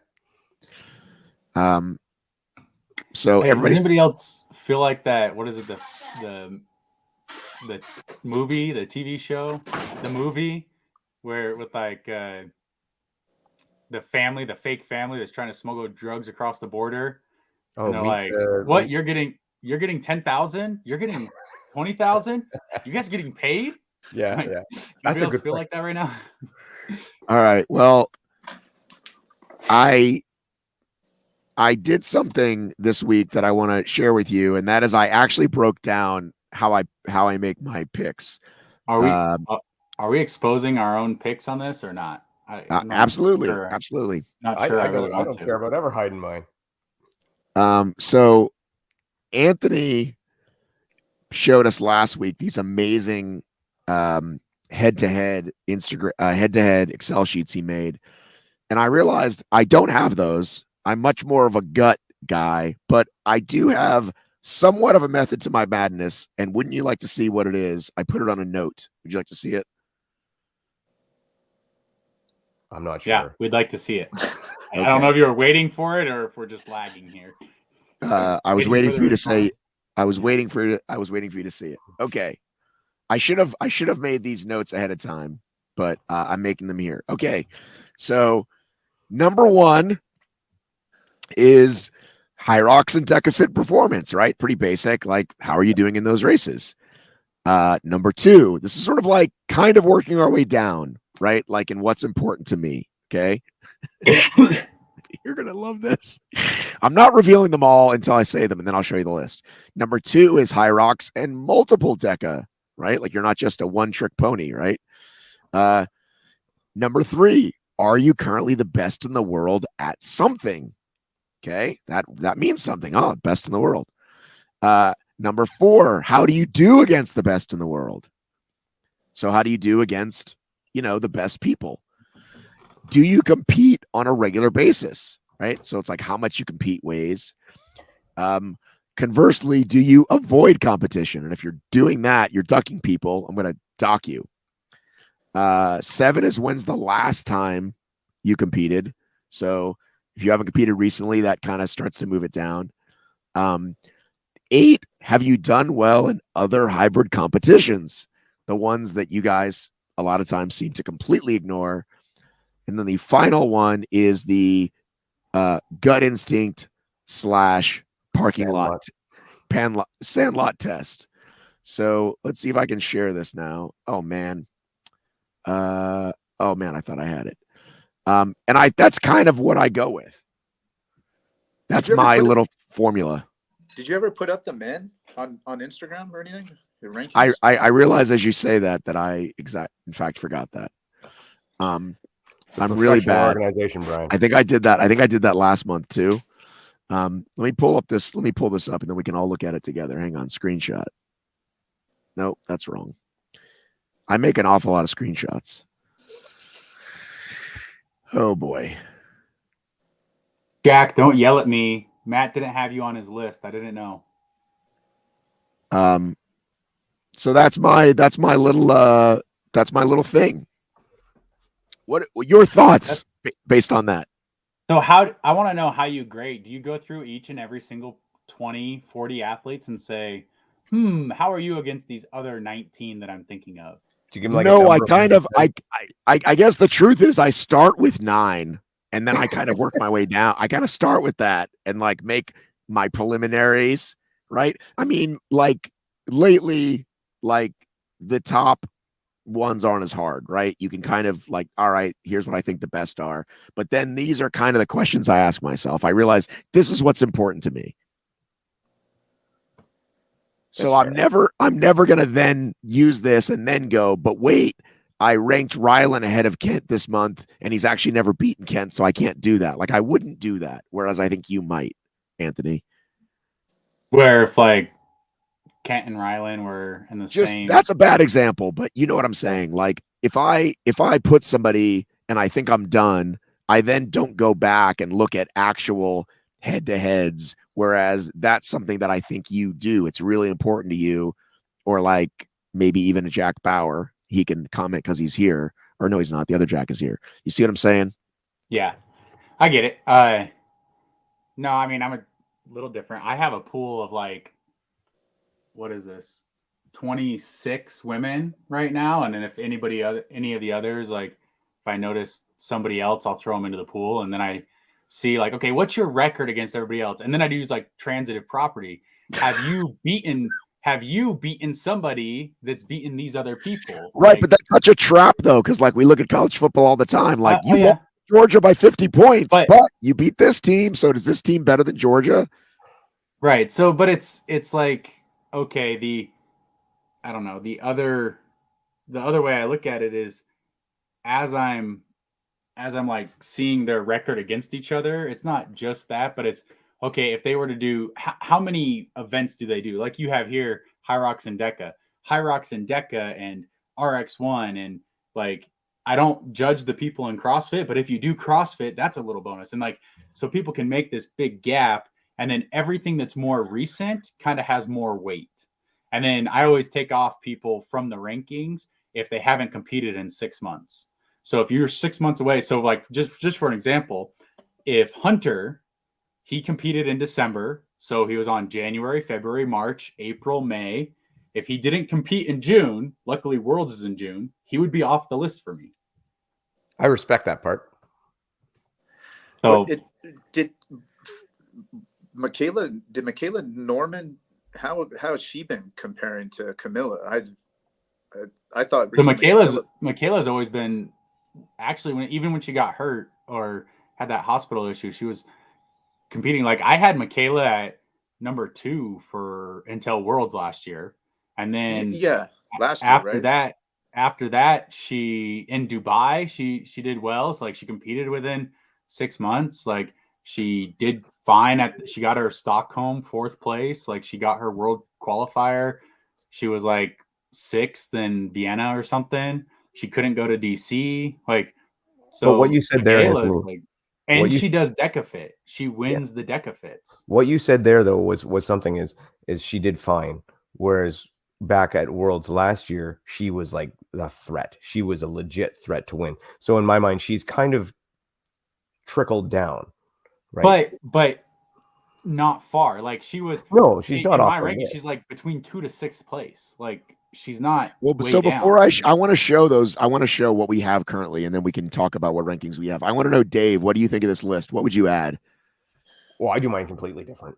So Hey, everybody, does anybody else feel like that? What is it? The movie, the TV show, the movie, where with like the fake family that's trying to smuggle drugs across the border. Oh, and they're like, "What? You're getting 10,000? You're getting 20,000? You guys are getting paid?" Yeah, Like, yeah. That's a a good feel point. like that right now. all right. Well, I did something this week that I want to share with you, and that is I actually broke down how I make my picks. Are we exposing our own picks on this or not? Absolutely, sure. absolutely. Not sure. I really want don't to. care about ever hiding mine. So Anthony showed us last week these amazing head-to-head Excel sheets he made, and I realized I don't have those. I'm much more of a gut guy, but I do have somewhat of a method to my madness. And wouldn't you like to see what it is? I put it on a note. Would you like to see it? I'm not sure. Yeah, we'd like to see it. Okay. I don't know if you were waiting for it or if we're just lagging here. I was waiting for you to say. I was waiting for you to see it. Okay. I should have made these notes ahead of time, but I'm making them here. Okay. So number one is HYROX and DEKA FIT performance, right? Pretty basic. Like, how are you doing in those races? Number two, this is sort of like kind of working our way down, right? Like in what's important to me. Okay. You're going to love this. I'm not revealing them all until I say them, and then I'll show you the list. Number two is HYROX and multiple DEKA, right? Like you're not just a one-trick pony, right? Number three, are you currently the best in the world at something? Okay, that means something. Oh, best in the world. Number four, how do you do against the best in the world? So how do you do against, the best people? Do you compete on a regular basis? Right. So it's like how much you compete weighs. Conversely, do you avoid competition? And if you're doing that, you're ducking people. I'm going to dock you. 7 is when's the last time you competed. So if you haven't competed recently, that kind of starts to move it down. 8, have you done well in other hybrid competitions? The ones that you guys a lot of times seem to completely ignore. And then the final one is the gut instinct / parking lot sandlot test. So let's see if I can share this now. Oh man. I thought I had it. And that's kind of what I go with. That's my little formula. Did you ever put up the men on Instagram or anything? The rankings? I realize as you say that I in fact forgot that. I'm really bad. Organization, Brian. I think I did that last month too. Let me pull this up and then we can all look at it together. Hang on, screenshot. Nope, that's wrong. I make an awful lot of screenshots. Oh boy. Jack, don't yell at me. Matt didn't have you on his list. I didn't know. So that's my little thing. What your thoughts based on that? So I want to know how you grade. Do you go through each and every single 20, 40 athletes and say, how are you against these other 19 that I'm thinking of? Did you give him like no, I kind of, I guess the truth is I start with 9 and then I kind of work my way down. I kind of start with that and like make my preliminaries, right? I mean, like lately, like the top ones aren't as hard, right? You can kind of like, all right, here's what I think the best are. But then these are kind of the questions I ask myself. I realize this is what's important to me. So I'm never going to then use this and then go, but wait, I ranked Rylan ahead of Kent this month and he's actually never beaten Kent. So I can't do that. Like I wouldn't do that. Whereas I think you might, Anthony. Where if like Kent and Rylan were in the same. That's a bad example, but you know what I'm saying? Like if I put somebody and I think I'm done, I then don't go back and look at actual head-to-heads, whereas that's something that I think you do. It's really important to you, or like maybe even a Jack Bauer. He can comment because he's here, or no, he's not. The other Jack is here. You see what I'm saying? Yeah, I get it. No, I mean, I'm a little different. I have a pool of like, what is this? 26 women right now. And then if any of the others, like if I notice somebody else, I'll throw them into the pool. And then I see like, okay, what's your record against everybody else? And then I use like transitive property. Have you beaten somebody that's beaten these other people? Right. Like, but that's such a trap though. Cause like we look at college football all the time. Like you yeah. lost Georgia by 50 points, but you beat this team. So does this team better than Georgia? Right. So, but it's like, okay, I don't know, the other way I look at it is as I'm like seeing their record against each other, it's not just that, but it's okay. If they were to do, how many events do they do? Like you have here, HYROX and DEKA and RX1. And like, I don't judge the people in CrossFit, but if you do CrossFit, that's a little bonus. And like, so people can make this big gap. And then everything that's more recent kind of has more weight. And then I always take off people from the rankings if they haven't competed in 6 months. So if you're 6 months away, so like just for an example, if Hunter, he competed in December, so he was on January, February, March, April, May. If he didn't compete in June, luckily Worlds is in June, he would be off the list for me. I respect that part. So did Michaela Norman, how has she been comparing to Camilla? I thought so Michaela's always been actually even when she got hurt or had that hospital issue, she was competing. Like I had Michaela at number 2 until Worlds last year, and then after that she in Dubai she did well. So like she competed within 6 months. Like she did fine she got her Stockholm 4th place. Like she got her world qualifier. She was like 6th in Vienna or something. She couldn't go to DC. Like, so but what you said there, Anthony, like, and she does DEKA FIT. She wins the DEKA FITs. What you said there though was something is she did fine. Whereas back at Worlds last year, she was like the threat. She was a legit threat to win. So in my mind, she's kind of trickled down, right? But not far. Like she was. No, she's not in off my ranking. She's like between 2 to 6th place. Like she's not. Well, so before I want to show those. I want to show what we have currently, and then we can talk about what rankings we have. I want to know, Dave, what do you think of this list? What would you add? Well, I do mine completely different.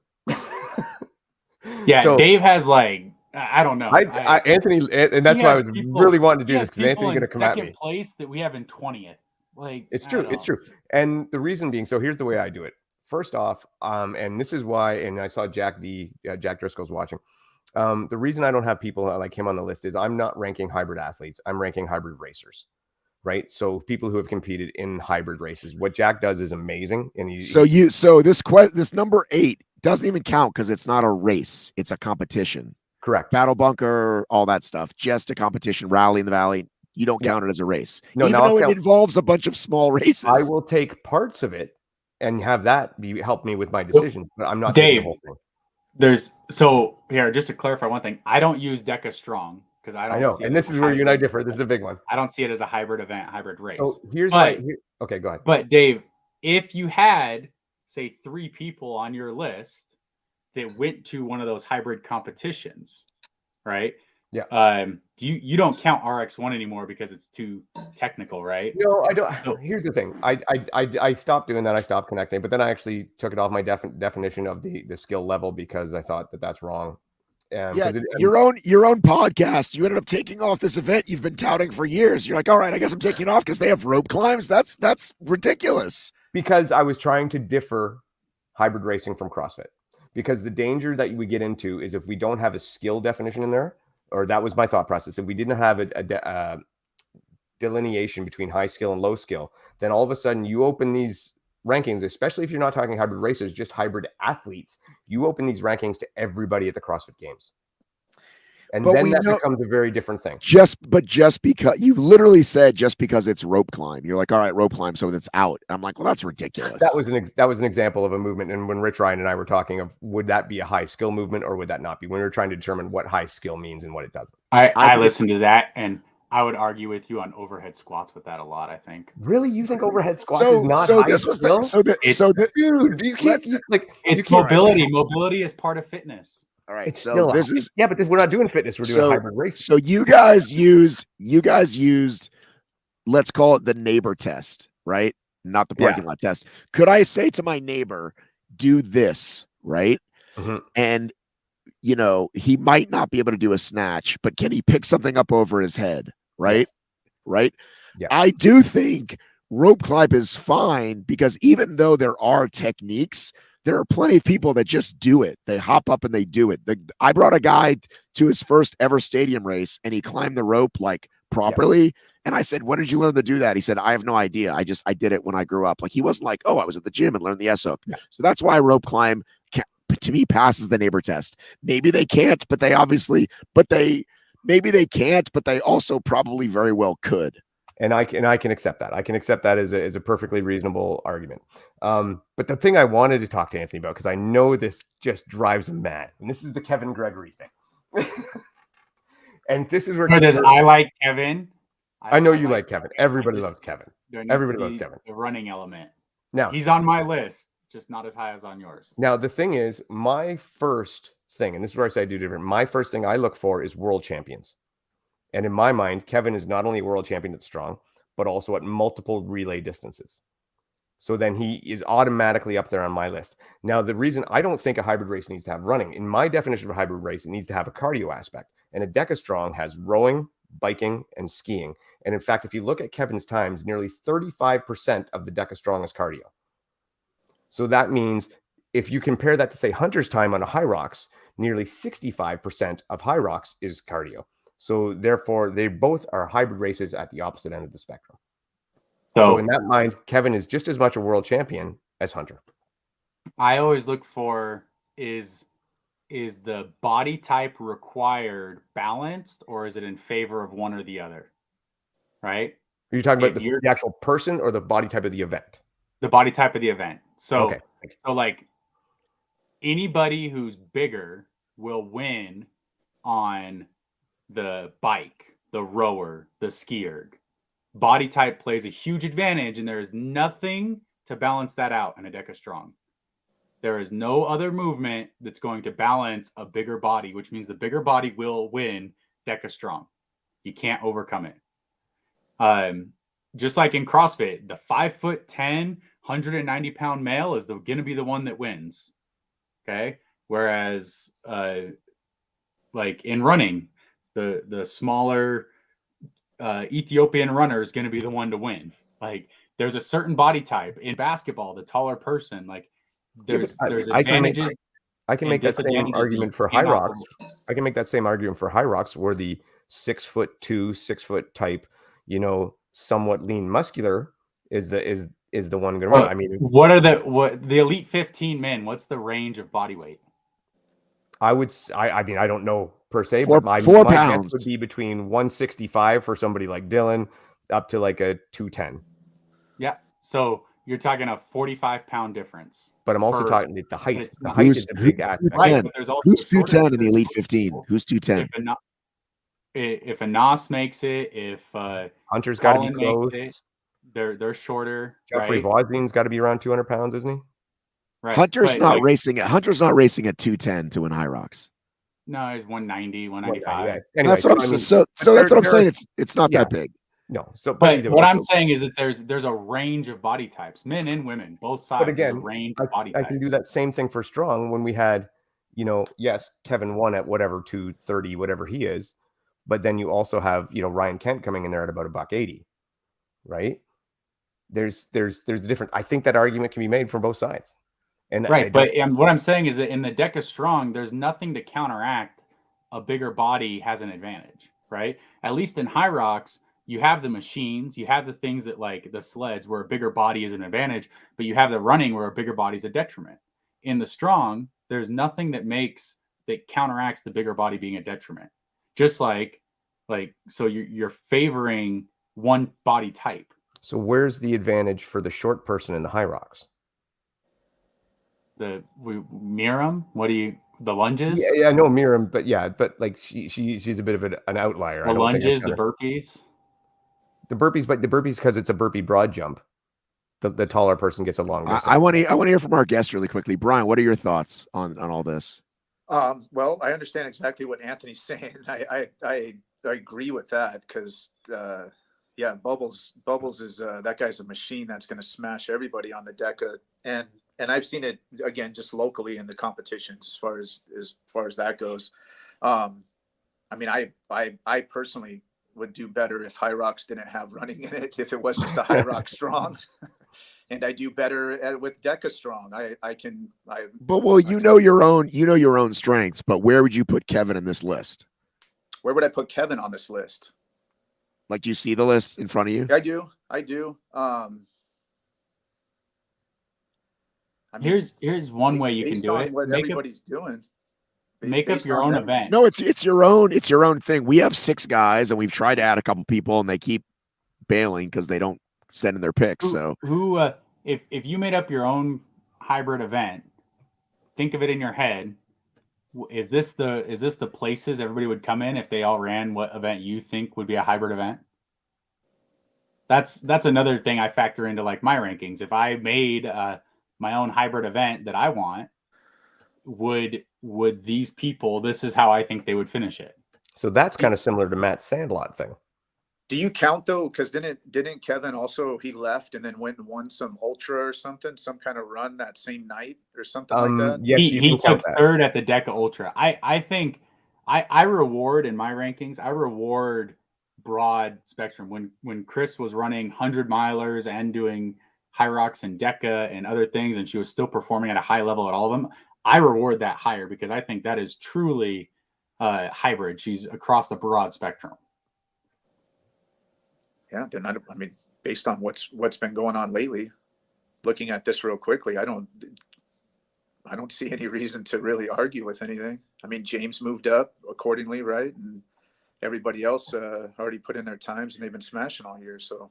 Yeah, so, Dave has like I don't know. Anthony, and that's why I was really wanting to do this because Anthony's going to come at me. Second place that we have in 20th. Like it's true. It's true. And the reason being, so here's the way I do it. First off, and this is why, and I saw Jack Driscoll's watching. The reason I don't have people like him on the list is I'm not ranking hybrid athletes. I'm ranking hybrid racers, right? So people who have competed in hybrid races. What Jack does is amazing. And this number 8 doesn't even count because it's not a race. It's a competition. Correct. Battle bunker, all that stuff. Just a competition. Rally in the Valley. You don't count it as a race. No, even though it involves a bunch of small races. I will take parts of it and have that help me with my decision, but I'm not taking the whole thing. So here, just to clarify one thing, I don't use DEKA Strong because I know, and this is where you and I differ. This is a big one. I don't see it as a hybrid event, hybrid race. So okay, go ahead. But Dave, if you had say 3 people on your list that went to one of those hybrid competitions, right? Yeah. you don't count RX1 anymore because it's too technical, right? No, I don't. So- Here's the thing. I stopped doing that. I stopped connecting, but then I actually took it off my definition of the skill level because I thought that that's wrong. Yeah, your own podcast. You ended up taking off this event you've been touting for years. You're like, all right, I guess I'm taking it off because they have rope climbs. That's ridiculous. Because I was trying to differ hybrid racing from CrossFit. Because the danger that we get into is if we don't have a skill definition in there, or that was my thought process. If we didn't have a delineation between high skill and low skill, then all of a sudden you open these rankings, especially if you're not talking hybrid racers, just hybrid athletes, you open these rankings to everybody at the CrossFit Games. And but then that becomes a very different thing. Just because you literally said just because it's rope climb, you're like, all right, rope climb, so it's out. I'm like, well, that's ridiculous. That was an example of a movement. And when Rich Ryan and I were talking of, would that be a high skill movement or would that not be? When we were trying to determine what high skill means and what it doesn't. I listened to that, and I would argue with you on overhead squats with that a lot. I think. Really, you think overhead squats is not high skill? Dude, you can't it's mobility. Mobility is part of fitness. All right, it's so this is but we're not doing fitness. We're doing hybrid racing. So you guys used, let's call it the neighbor test, right? Not the parking lot test. Could I say to my neighbor, do this, right? Mm-hmm. And he might not be able to do a snatch, but can he pick something up over his head, right? Yes. Right? Yeah. I do think rope climb is fine because even though there are techniques, there are plenty of people that just do it. They hop up and they do it. I brought a guy to his first ever stadium race and he climbed the rope like properly. Yeah. And I said, when did you learn to do that? He said, I have no idea. I did it when I grew up. Like he wasn't like, oh, I was at the gym and learned the S-hook. Yeah. So that's why rope climb to me passes the neighbor test. Maybe they can't, but maybe they can't, but they also probably very well could. And I can accept that. I can accept that as a perfectly reasonable argument. But the thing I wanted to talk to Anthony about, because I know this just drives him mad, and this is the Kevin Gregory thing. And this is where I like Kevin. I know you like Kevin. Everybody loves Kevin. Everybody loves Kevin. The running element. Now he's on my list, just not as high as on yours. Now the thing is, my first thing, and this is where I say I do different. My first thing I look for is world champions. And in my mind, Kevin is not only a world champion at strong, but also at multiple relay distances. So then he is automatically up there on my list. Now, the reason I don't think a hybrid race needs to have running, in my definition of a hybrid race, it needs to have a cardio aspect. And a DEKA Strong has rowing, biking, and skiing. And in fact, if you look at Kevin's times, nearly 35% of the DEKA Strong is cardio. So that means if you compare that to, say, Hunter's time on a HYROX, nearly 65% of HYROX is cardio. So therefore, they both are hybrid races at the opposite end of the spectrum. So in that mind, Kevin is just as much a world champion as Hunter. I always look for is the body type required balanced, or is it in favor of one or the other? Right? Are you talking about the actual person or the body type of the event? The body type of the event. So, okay. So like anybody who's bigger will win on the bike, the rower, the skier. Body type plays a huge advantage, and there is nothing to balance that out in a DEKA Strong. There is no other movement that's going to balance a bigger body, which means the bigger body will win DEKA Strong. You can't overcome it. Just like in CrossFit, the 5'10", 190-pound male is going to be the one that wins. Okay, whereas like in running, the smaller Ethiopian runner is going to be the one to win. Like there's a certain body type in basketball, the taller person, like there's advantages. I can make that same argument for HYROX. I can make that same argument for HYROX where the 6'2", 6 foot type, somewhat lean muscular is the one going to run. I mean, what the elite 15 men, what's the range of body weight? I mean, I don't know per se, but my pounds guess would be between 165 for somebody like Dylan up to like a 210. Yeah. So you're talking a 45-pound difference. But I'm also talking the height. The height is a big aspect. Right, but there's also who's 210 in the elite 15? Who's 210? If Anas makes it, if Hunter's got to be close. They're shorter. Jeffrey Voisin's got to be around 200 pounds, isn't he? Right. Hunter's not racing at 210 to win HYROX. No, he's 190, 190, 195. yeah. Anyway, That's what I'm I mean, so but that's what I'm there saying. are- It's not yeah. that big. no. So, But either what way, I'm so- saying is that there's a range of body types, men and women, both sides. but There's a again, range of body I types. can do that same thing for strong when we had, yes, Kevin won at whatever 230, whatever he is, but then you also have Ryan Kent coming in there at about $180, right? There's a different. I think that argument can be made from both sides, and Right, but what I'm saying is that in the DEKA Strong, there's nothing to counteract a bigger body has an advantage, right? At least in HYROX, you have the machines, you have the things that like the sleds where a bigger body is an advantage, but you have the running where a bigger body is a detriment. In the Strong, there's nothing that counteracts the bigger body being a detriment. Just like so you're favoring one body type. So where's the advantage for the short person in the HYROX? We Miram, the lunges? Yeah, I know Miriam, but like she's a bit of an outlier. The lunges, the burpees. The burpees, but the burpees because it's a burpee broad jump. The taller person gets a long distance. I want to hear from our guest really quickly. Brian, what are your thoughts on all this? Well, I understand exactly what Anthony's saying. I agree with that because Bubbles is that guy's a machine that's going to smash everybody on the DEKA, and I've seen it again just locally in the competitions as far as that goes. I mean, I personally would do better if HYROX didn't have running in it, if it was just a HYROX Strong. And I do better with DEKA Strong. You know your own strengths, but where would you put Kevin in this list? Where would I put Kevin on this list? Like, do you see the list in front of you? I do. I mean, here's one way you can do it. What everybody's doing. Make up your own event. No, it's your own thing. We have 6 guys, and we've tried to add a couple people, and they keep bailing because they don't send in their picks. If you made up your own hybrid event, think of it in your head. Is this the places everybody would come in if they all ran what event you think would be a hybrid event? That's another thing I factor into like my rankings. If I made my own hybrid event that I want, would these people, this is how I think they would finish it. So that's kind of similar to Matt's Sandlot thing. Do you count though? Because didn't Kevin also, he left and then went and won some ultra or something, some kind of run that same night or something like that? Yes, he took third at the DEKA Ultra. I think I reward in my rankings. I reward broad spectrum. When Chris was running 100 milers and doing HYROX and DEKA and other things, and she was still performing at a high level at all of them, I reward that higher because I think that is truly hybrid. She's across the broad spectrum. Yeah, then I mean, based on what's been going on lately, looking at this real quickly, I don't see any reason to really argue with anything. I mean, James moved up accordingly, right? And everybody else already put in their times, and they've been smashing all year. So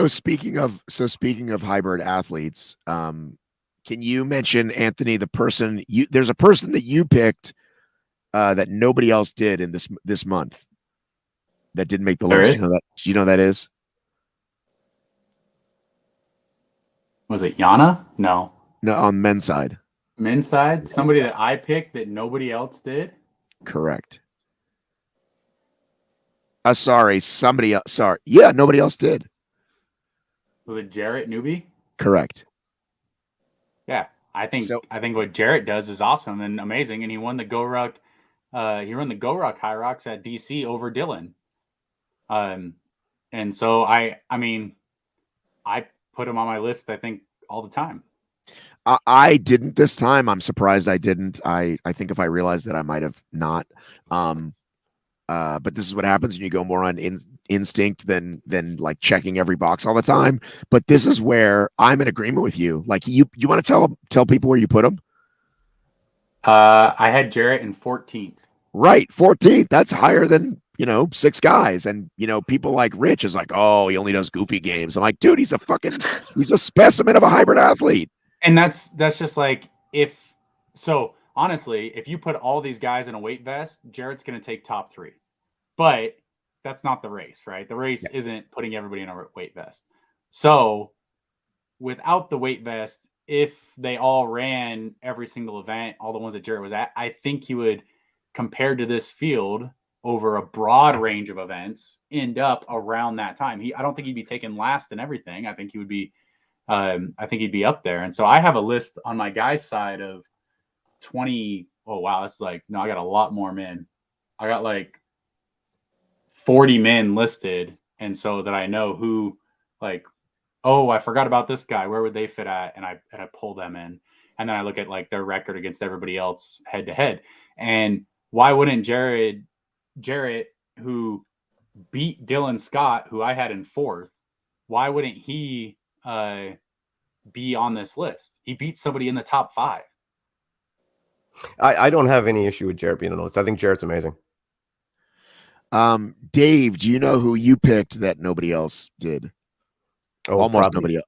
speaking of hybrid athletes, can you mention, Anthony, there's a person that you picked that nobody else did in this month that didn't make the list? Do you know that is? Was it Yana? No, on men's side. Men's side, somebody that I picked that nobody else did. Correct. Sorry, somebody else. Sorry, yeah, nobody else did. Was it Jarrett Newby? Correct. Yeah, I think what Jarrett does is awesome and amazing, and he won the GoRuck. He ran the GoRuck HYROX at DC over Dylan. And so I mean, I put him on my list, I think, all the time. I didn't this time. I'm surprised I didn't. I think if I realized that I might have not. But this is what happens when you go more on instinct than like checking every box all the time. But this is where I'm in agreement with you. Like you want to tell people where you put them? I had Jarrett in 14th. Right, 14th. That's higher than 6 guys. And people like Rich is like, oh, he only does goofy games. I'm like, dude, he's a specimen of a hybrid athlete. And that's just like honestly, if you put all these guys in a weight vest, Jarrett's going to take top 3. But that's not the race, right? The race isn't putting everybody in a weight vest. So without the weight vest, if they all ran every single event, all the ones that Jarrett was at, I think he would compared to this field over a broad range of events end up around that time. I don't think he'd be taken last in everything. I think he would be, I think he'd be up there. And so I have a list on my guys' side of 20. Oh, wow. That's like, no, I got a lot more men. I got like 40 men listed. And so that I know who, like, oh, I forgot about this guy. Where would they fit at? And I pull them in. And then I look at like their record against everybody else head to head. And why wouldn't Jarrett, who beat Dylan Scott, who I had in 4th, why wouldn't he be on this list? He beat somebody in the top 5. I don't have any issue with Jarrett being on the list. I think Jarrett's amazing. Dave, do you know who you picked that nobody else did? Oh, almost probably. nobody else.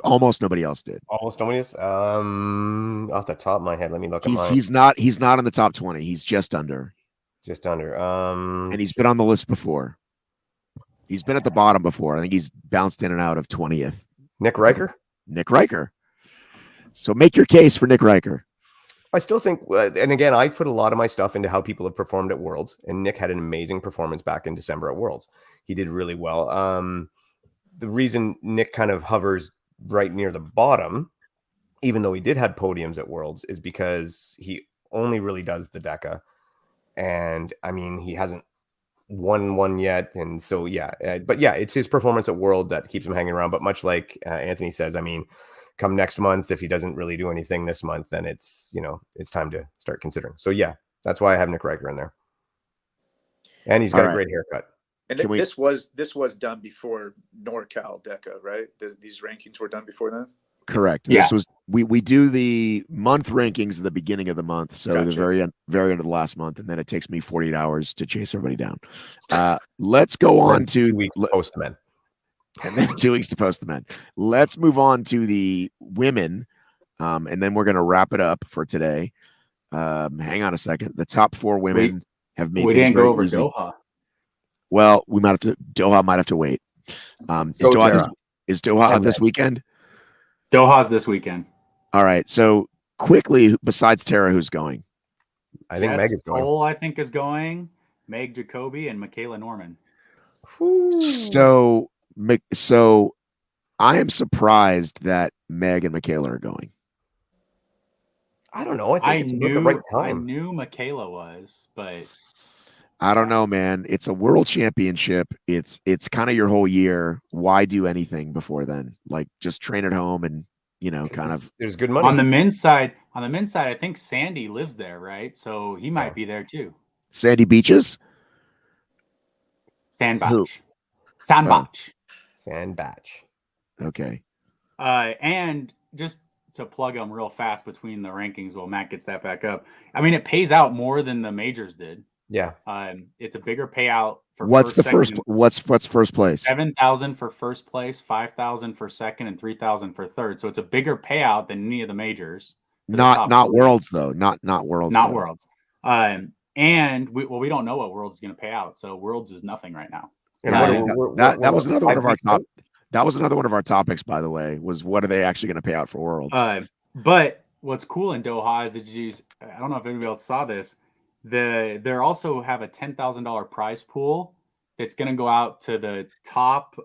Almost nobody else did. Almost nobody else. Off the top of my head, let me look at mine. He's not in the top 20. He's just under. Just under. And he's been on the list before. He's been at the bottom before. I think he's bounced in and out of 20th. Nick Riker? Nick Riker. So make your case for Nick Riker. I still think, and again, I put a lot of my stuff into how people have performed at Worlds, and Nick had an amazing performance back in December at Worlds. He did really well. The reason Nick kind of hovers right near the bottom, even though he did have podiums at Worlds, is because he only really does the DEKA. And I mean, he hasn't won one yet. And so, but it's his performance at World that keeps him hanging around. But much like Anthony says, I mean, come next month, if he doesn't really do anything this month, then it's time to start considering. So that's why I have Nick Riker in there. And he's got a great haircut. And this was done before NorCal DEKA, right? These rankings were done before then? Correct. Yeah. This was we do the month rankings at the beginning of the month, so Gotcha. the very end of the last month, and then it takes me 48 hours to chase everybody down. Let's go on to 2 weeks to post the men, and then 2 weeks to post the men. Let's move on to the women, and then we're going to wrap it up for today. Hang on a second. The top 4 women have made. We things didn't go very over easy. Doha. Well, Doha might have to wait. Is Doha this weekend? Doha's this weekend. All right. So quickly, besides Tara, who's going? I think Jess Meg is going. Cole, I think, is going. Meg Jacoby and Michaela Norman. So I am surprised that Meg and Michaela are going. I don't know. I think I knew Michaela was, but I don't know, man. It's a world championship. It's kind of your whole year. Why do anything before then? Like just train at home and kind of. There's good money on the men's side. On the men's side, I think Sandy lives there, right? So he might be there too. Sandy Beaches. Sandbach. Okay. And just to plug them real fast between the rankings while Matt gets that back up. I mean, it pays out more than the majors did. Yeah. It's a bigger payout for what's first place? 7,000 for first place, 5,000 for second, and 3,000 for third. So it's a bigger payout than any of the majors. Not Worlds though. Not Worlds. Not Worlds. And we don't know what Worlds is going to pay out. So Worlds is nothing right now. That was another one of our top. That was another one of our topics, by the way. Was what are they actually going to pay out for Worlds? But what's cool in Doha is that I don't know if anybody else saw this. They also have a $10,000 prize pool that's going to go out to the top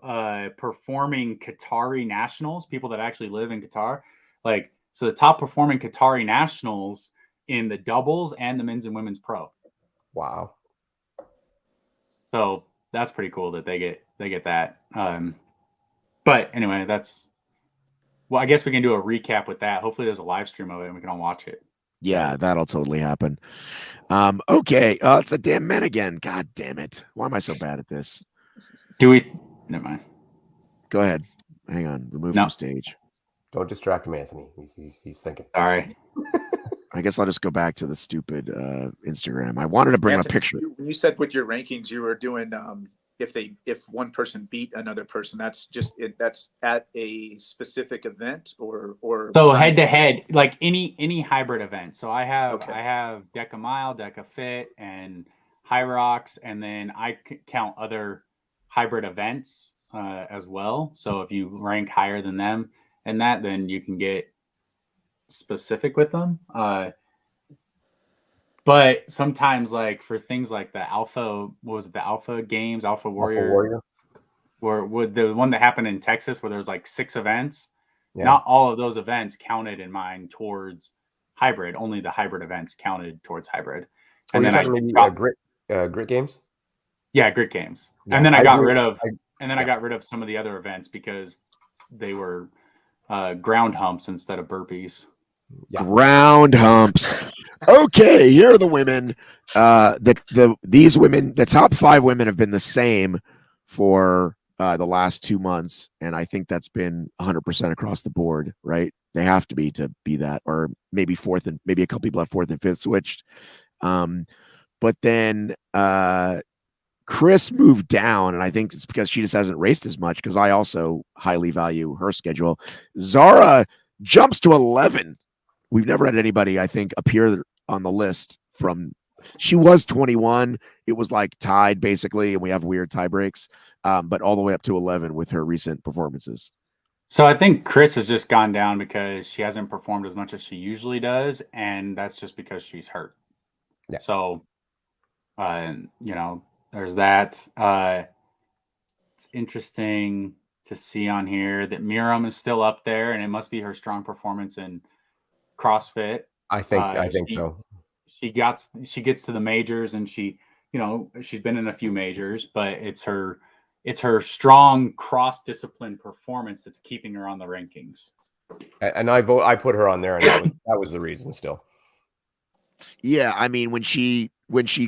performing Qatari nationals, people that actually live in Qatar. So the top performing Qatari nationals in the doubles and the men's and women's pro. Wow. So that's pretty cool that they get that. But anyway, I guess we can do a recap with that. Hopefully there's a live stream of it and we can all watch it. Yeah, that'll totally happen. Okay. It's the damn men again. God damn it. Why am I so bad at this? Never mind. Go ahead. Hang on. Remove from stage. Don't distract him, Anthony. He's thinking. Sorry. I guess I'll just go back to the stupid Instagram. I wanted to bring Anthony, a picture. When you said with your rankings, you were doing if one person beat another person, that's at a specific event or so head to head, like any hybrid event. So I have DEKA Mile, DEKA Fit, and HYROX, and then I count other hybrid events as well. So if you rank higher than them and that, then you can get specific with them. But But sometimes, like for things like the Alpha, what was it, the Alpha Games, Alpha Warrior, or with the one that happened in Texas where there's like 6 events, not all of those events counted in mine towards hybrid. Only the hybrid events counted towards hybrid. And then Grit Games. Yeah, Grit Games. Yeah, and then I got rid of I got rid of some of the other events because they were ground humps instead of burpees. Yeah. Ground humps. Okay, here are the women. These women, the top 5 women have been the same for the last 2 months, and I think that's been 100% across the board, right? They have to be that, or maybe fourth, and maybe a couple people have 4th and 5th switched. But then Chris moved down, and I think it's because she just hasn't raced as much, because I also highly value her schedule. Zara jumps to 11. We've never had anybody, I think, appear on the list from, she was 21. It was like tied basically, and we have weird tie breaks, but all the way up to 11 with her recent performances. So I think Chris has just gone down because she hasn't performed as much as she usually does, and that's just because she's hurt. Yeah. So, there's that. It's interesting to see on here that Miriam is still up there, and it must be her strong performance in CrossFit. I think so. She gets to the majors, and she's been in a few majors, but it's her strong cross-discipline performance that's keeping her on the rankings. And I put her on there, and that was the reason still. Yeah, I mean, when she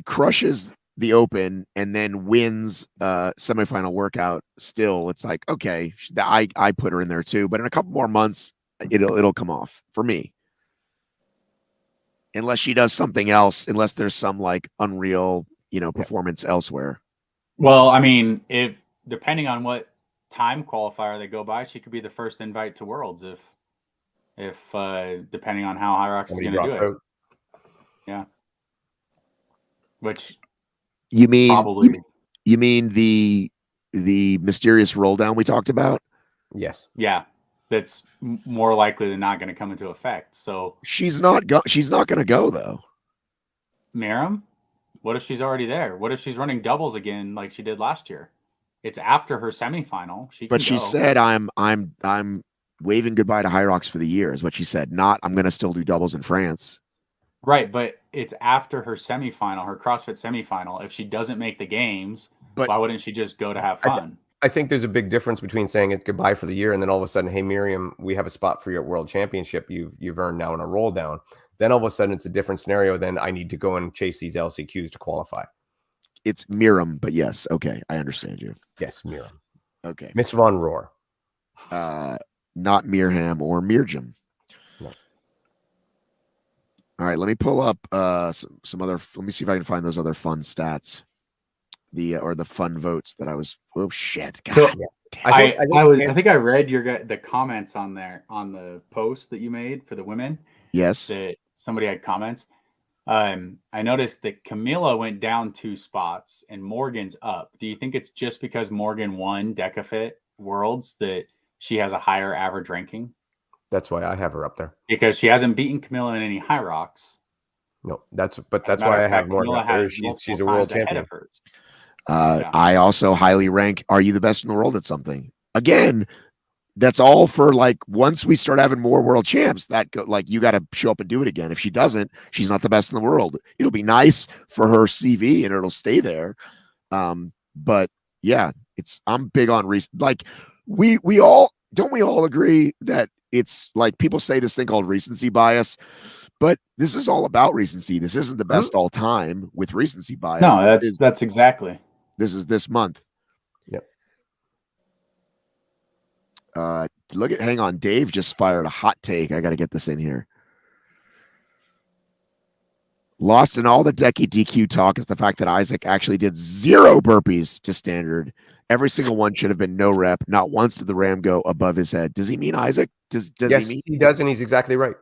crushes the Open and then wins semifinal workout, still it's like, okay, I put her in there too, but in a couple more months it'll come off for me. Unless she does something else, unless there's some like unreal, performance elsewhere. Well, I mean, if depending on what time qualifier they go by, she could be the first invite to Worlds if depending on how HYROX is going to do it. Yeah. Which you mean probably you mean the mysterious roll down we talked about? Yes. Yeah. That's more likely than not going to come into effect. So she's not going to go though. Miriam, what if she's already there? What if she's running doubles again like she did last year? It's after her semifinal. She said, "I'm waving goodbye to HYROX for the year," is what she said. Not, I'm going to still do doubles in France. Right, but it's after her semifinal, her CrossFit semifinal. If she doesn't make the games, why wouldn't she just go to have fun? I think there's a big difference between saying it goodbye for the year and then all of a sudden, hey, Miriam, we have a spot for you at World Championship. You've earned now in a roll down. Then all of a sudden it's a different scenario. Then I need to go and chase these LCQs to qualify. It's Miriam, but yes. Okay. I understand you. Yes, Miriam. Okay. Miss Von Rohr. Not Mirham or Mirjam. No. All right. Let me pull up some other, let me see if I can find those other fun stats. The fun votes that I was. Oh shit! God, so, I think I read the comments on there on the post that you made for the women. Yes, that somebody had comments. I noticed that Camila went down 2 spots and Morgan's up. Do you think it's just because Morgan won DEKA FIT Worlds that she has a higher average ranking? That's why I have her up there, because she hasn't beaten Camila in any HYROX. No, that's why I have Morgan. She's a world champion. I also highly rank, are you the best in the world at something? Again, that's all for like, once we start having more world champs, you got to show up and do it again. If she doesn't, she's not the best in the world. It'll be nice for her CV and it'll stay there. But yeah, I'm big on like we all agree that it's like, people say this thing called recency bias, but this is all about recency. This isn't the best all time with recency bias. No, that's exactly. This is this month. Yep. Hang on. Dave just fired a hot take. I got to get this in here. Lost in all the DEKA DQ talk is the fact that Isaac actually did 0 burpees to standard. Every single one should have been no rep. Not once did the ram go above his head. Does he mean Isaac? Does yes, he mean? He does, and he's exactly right.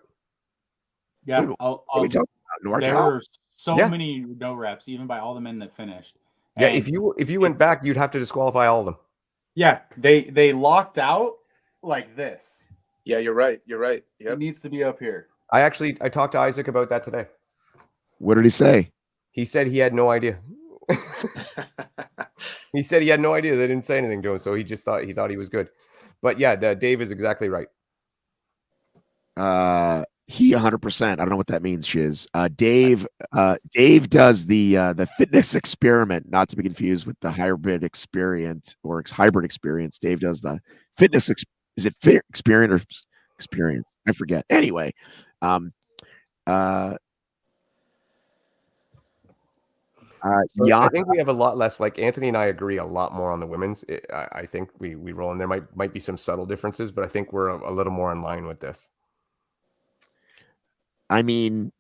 Yeah, there were so Yeah. many no reps, even by all the men that finished. Yeah, if you went back, you'd have to disqualify all of them. Yeah, they locked out like this. Yeah, you're right. Yep. It needs to be up here. I talked to Isaac about that today. What did he say? He said he had no idea. He said he had no idea. They didn't say anything to him, so he just thought he was good. But yeah, Dave is exactly right. He 100%. I don't know what that means, Shiz. Dave does the fitness experiment, not to be confused with the hybrid experience or hybrid experience. Dave does the fitness. Is it fit experience or experience? I forget. Anyway, So I think we have a lot less. Like Anthony and I agree a lot more on the women's. I think we roll in. There might be some subtle differences, but I think we're a little more in line with this. I mean,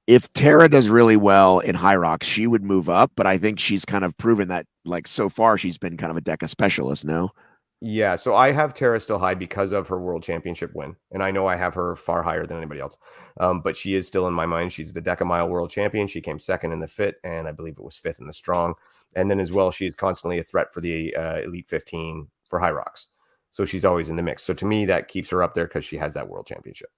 if Tara does really well in HYROX, she would move up, but I think she's kind of proven that, like, so far she's been kind of a DEKA specialist, no? Yeah, so I have Tara still high because of her world championship win, and I know I have her far higher than anybody else. But she is still in my mind. She's the DEKA mile world champion. She came second in the fit, and I believe it was fifth in the strong. And then as well, she's constantly a threat for the Elite 15 for HYROX. So she's always in the mix. So to me, that keeps her up there because she has that world championship.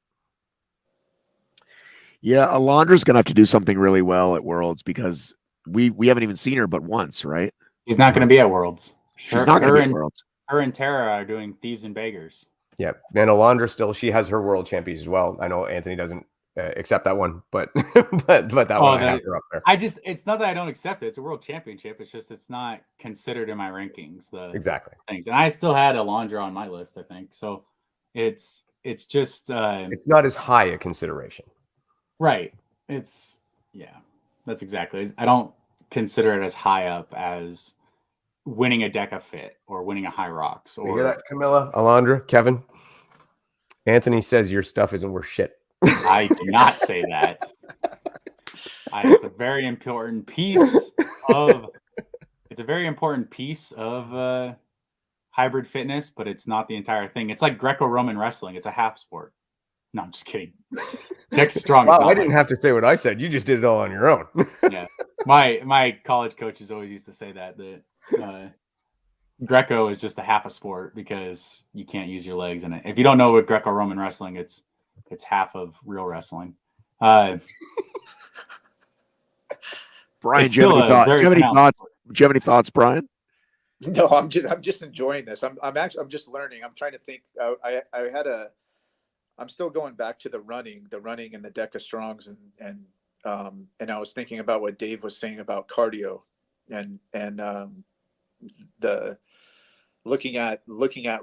Yeah, Alondra's gonna have to do something really well at Worlds because we haven't even seen her but once, right? She's not going to be at Worlds. She's not gonna be at Worlds. Her and Tara are doing Thieves and Beggars. Yeah, and Alondra still, she has her world champions as well. I know Anthony doesn't accept that one, but but that one I have her up there. It's not that I don't accept it. It's a world championship. It's just it's not considered in my rankings. Exactly things, and I still had Alondra on my list. I think so. It's just it's not as high a consideration. Right. That's exactly. I don't consider it as high up as winning a DEKA FIT or winning a HYROX. Or you hear that, Camilla, Alondra, Kevin? Anthony says your stuff isn't worth shit. I do not say that. It's a very important piece of hybrid fitness, but it's not the entire thing. It's like Greco-Roman wrestling. It's a half sport. No, I'm just kidding. DEKA strong. Well, I didn't have to say what I said. You just did it all on your own. Yeah, my college coaches always used to say that Greco is just a half a sport because you can't use your legs in it. If you don't know what Greco-Roman wrestling, it's half of real wrestling. Brian, do you have any thoughts, Brian? No, I'm just enjoying this. I'm just learning. I'm trying to think. I'm still going back to the running and the DEKA strongs and I was thinking about what Dave was saying about cardio and the looking at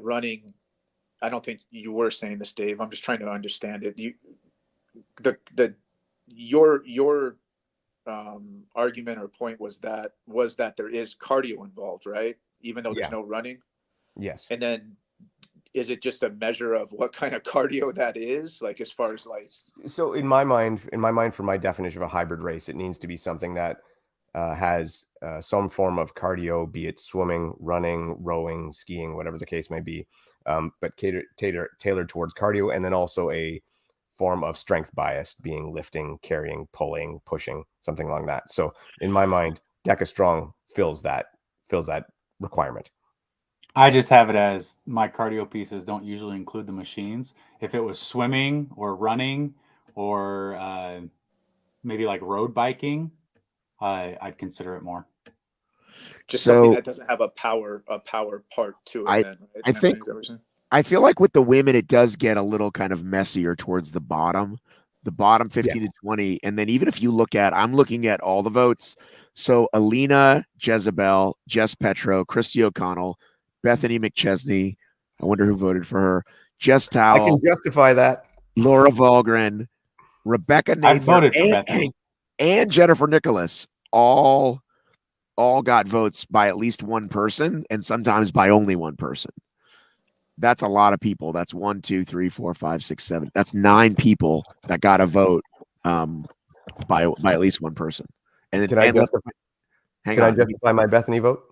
running. I don't think you were saying this, Dave. I'm just trying to understand it. Your argument or point was that there is cardio involved, right? Even though there's no running. Yes. And then is it just a measure of what kind of cardio that is, like as far as like? So in my mind, for my definition of a hybrid race, it needs to be something that has some form of cardio, be it swimming, running, rowing, skiing, whatever the case may be, but tailored towards cardio, and then also a form of strength bias, being lifting, carrying, pulling, pushing, something along that. So in my mind, DEKA Strong fills that requirement. I just have it as my cardio pieces don't usually include the machines. If it was swimming or running or maybe like road biking, I'd consider it more. Just something that doesn't have a power part to it. I feel like with the women, it does get a little kind of messier towards the bottom 15 to 20. And then even if you I'm looking at all the votes. So Alina, Jezebel, Jess Petro, Christy O'Connell, Bethany McChesney. I wonder who voted for her. Jess Towell. I can justify that. Laura Volgren, Rebecca Nathan, I voted for Bethany. And Jennifer Nicholas all got votes by at least one person and sometimes by only one person. That's a lot of people. That's 1, 2, 3, 4, 5, 6, 7. That's 9 people that got a vote by at least one person. And can I justify my Bethany vote?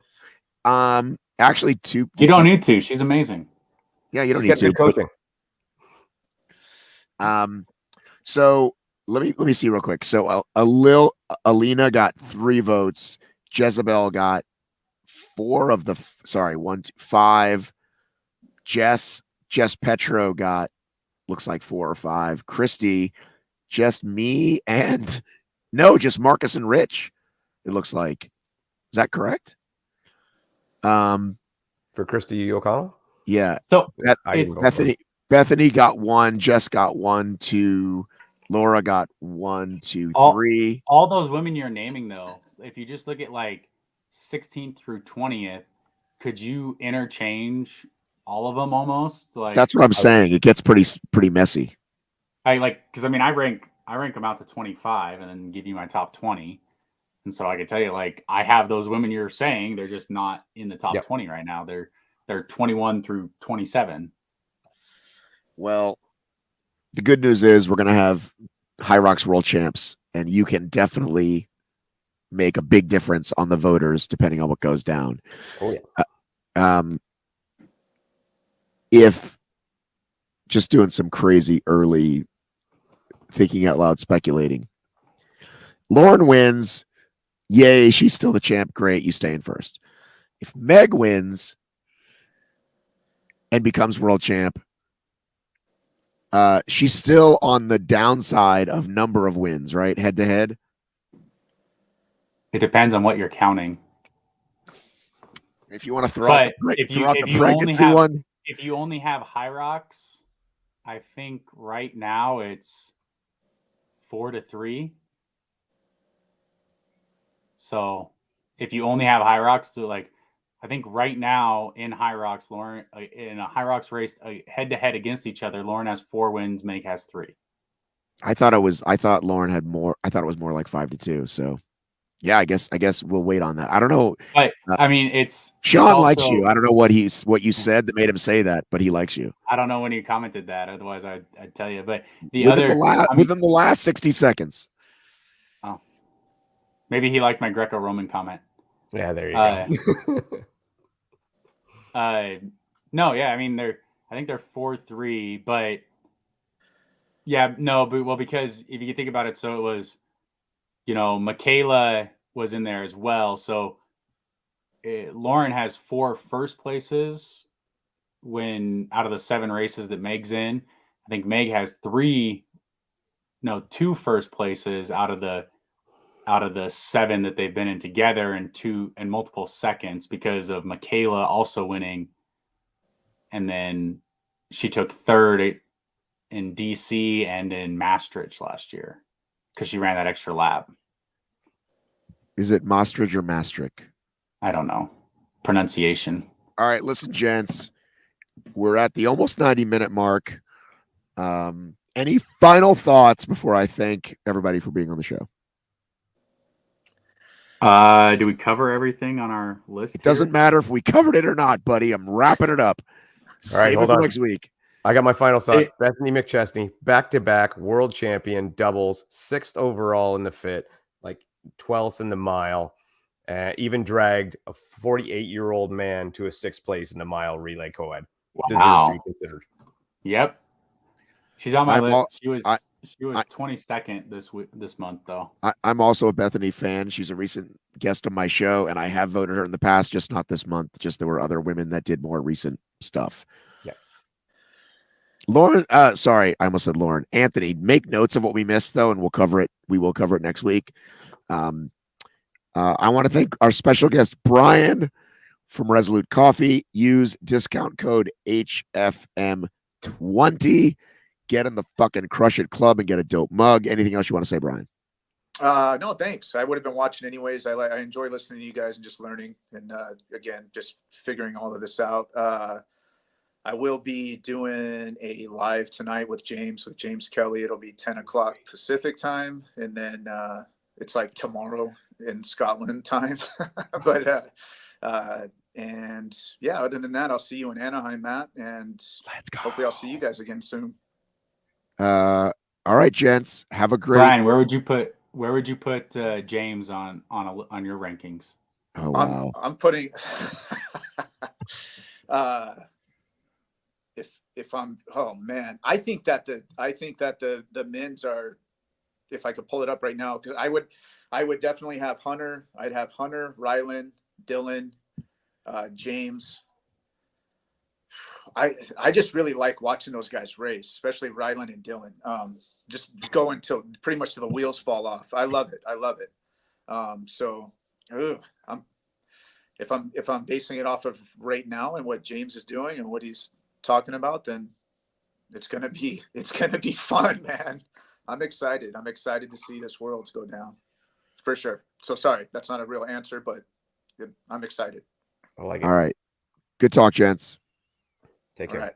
Actually, 2. You don't need to. She's amazing. Yeah, you don't need to. Coaching. So let me see real quick. So Alina got 3 votes. Jezebel got 5. Jess Petro got looks like 4 or 5. Christy just me and no, just Marcus and Rich. It looks like. Is that correct? For Christy O'Connell? Yeah. So I didn't go for it. Bethany got 1, Jess got 1, 2, Laura got 1, 2, 3. All those women you're naming, though, if you just look at like 16th through 20th, could you interchange all of them almost? Like That's what I'm saying. It gets pretty messy. Because I mean, I rank them out to 25 and then give you my top 20. And so I can tell you, like, I have those women you're saying, they're just not in the top 20 right now. They're 21 through 27. Well, the good news is we're going to have HYROX world champs, and you can definitely make a big difference on the voters depending on what goes down. Oh, yeah. If just doing some crazy early thinking out loud speculating, Lauren wins, yay, she's still the champ, great, you stay in first. If Meg wins and becomes world champ, she's still on the downside of number of wins, right? Head to head. It depends on what you're counting. If you want to throw out the pregnancy one. If you only have HYROX, I think right now it's 4-3. So if you only have HYROX, to like, I think right now in HYROX, Lauren, in a HYROX race, head to head against each other, Lauren has 4 wins, Meg has 3. I thought Lauren had more. I thought it was more like 5-2. So yeah, I guess we'll wait on that. I don't know. But I mean, Sean likes you. I don't know what you said that made him say that, but he likes you. I don't know when he commented that. Otherwise, I'd tell you. But within the last 60 seconds. Oh, maybe he liked my Greco-Roman comment. Yeah, there you go. No, yeah, I mean I think they're 4-3, but yeah, no, but because if you think about it, so it was, Michaela was in there as well. So Lauren has 4 first places out of the 7 races that Meg's in. I think Meg has 2 first places out of the 7 that they've been in together, and multiple seconds because of Michaela also winning. And then she took 3rd in DC and in Maastricht last year because she ran that extra lap. Is it Maastricht or Maastricht? I don't know. Pronunciation. All right, listen, gents. We're at the almost 90-minute mark. Any final thoughts before I thank everybody for being on the show? Do we cover everything on our list? It doesn't matter if we covered it or not, buddy. I'm wrapping it up. All right, hold on. Next week. I got my final thought. Bethany McChesney, back-to-back world champion, doubles, 6th overall in the fit, like 12th in the mile. Even dragged a 48-year-old man to a 6th place in the mile relay co-ed. Wow. Deserves to be considered. Yep. She's on my list. She was 22nd this month, though. I'm also a Bethany fan. She's a recent guest on my show, and I have voted her in the past, just not this month. Just there were other women that did more recent stuff. Yeah. Lauren, sorry, I almost said Lauren. Anthony, make notes of what we missed, though, and we'll cover it. We will cover it next week. I want to thank our special guest, Brian from Resolute Coffee. Use discount code HFM20. Get in the fucking Crush It Club and get a dope mug. Anything else you want to say, Brian? No, thanks. I would have been watching anyways. I enjoy listening to you guys and just learning. And again, just figuring all of this out. I will be doing a live tonight with James Kelly. It'll be 10 o'clock Pacific time. And then it's like tomorrow in Scotland time. But and yeah, other than that, I'll see you in Anaheim, Matt. And hopefully I'll see you guys again soon. All right, gents. Have a great. Brian, where would you put James on your rankings? Oh wow. I'm putting if I'm I think that the men's are, if I could pull it up right now, because I would definitely have Hunter. I'd have Hunter, Rylan, Dylan, James. I just really like watching those guys race, especially Rylan and Dylan. just go until pretty much till the wheels fall off. I love it. If I'm basing it off of right now and what James is doing and what he's talking about, then it's gonna be fun, man. I'm excited to see this Worlds go down for sure. So sorry, that's not a real answer, but I'm excited. I like it. All right. Good talk, gents. Take care. All right.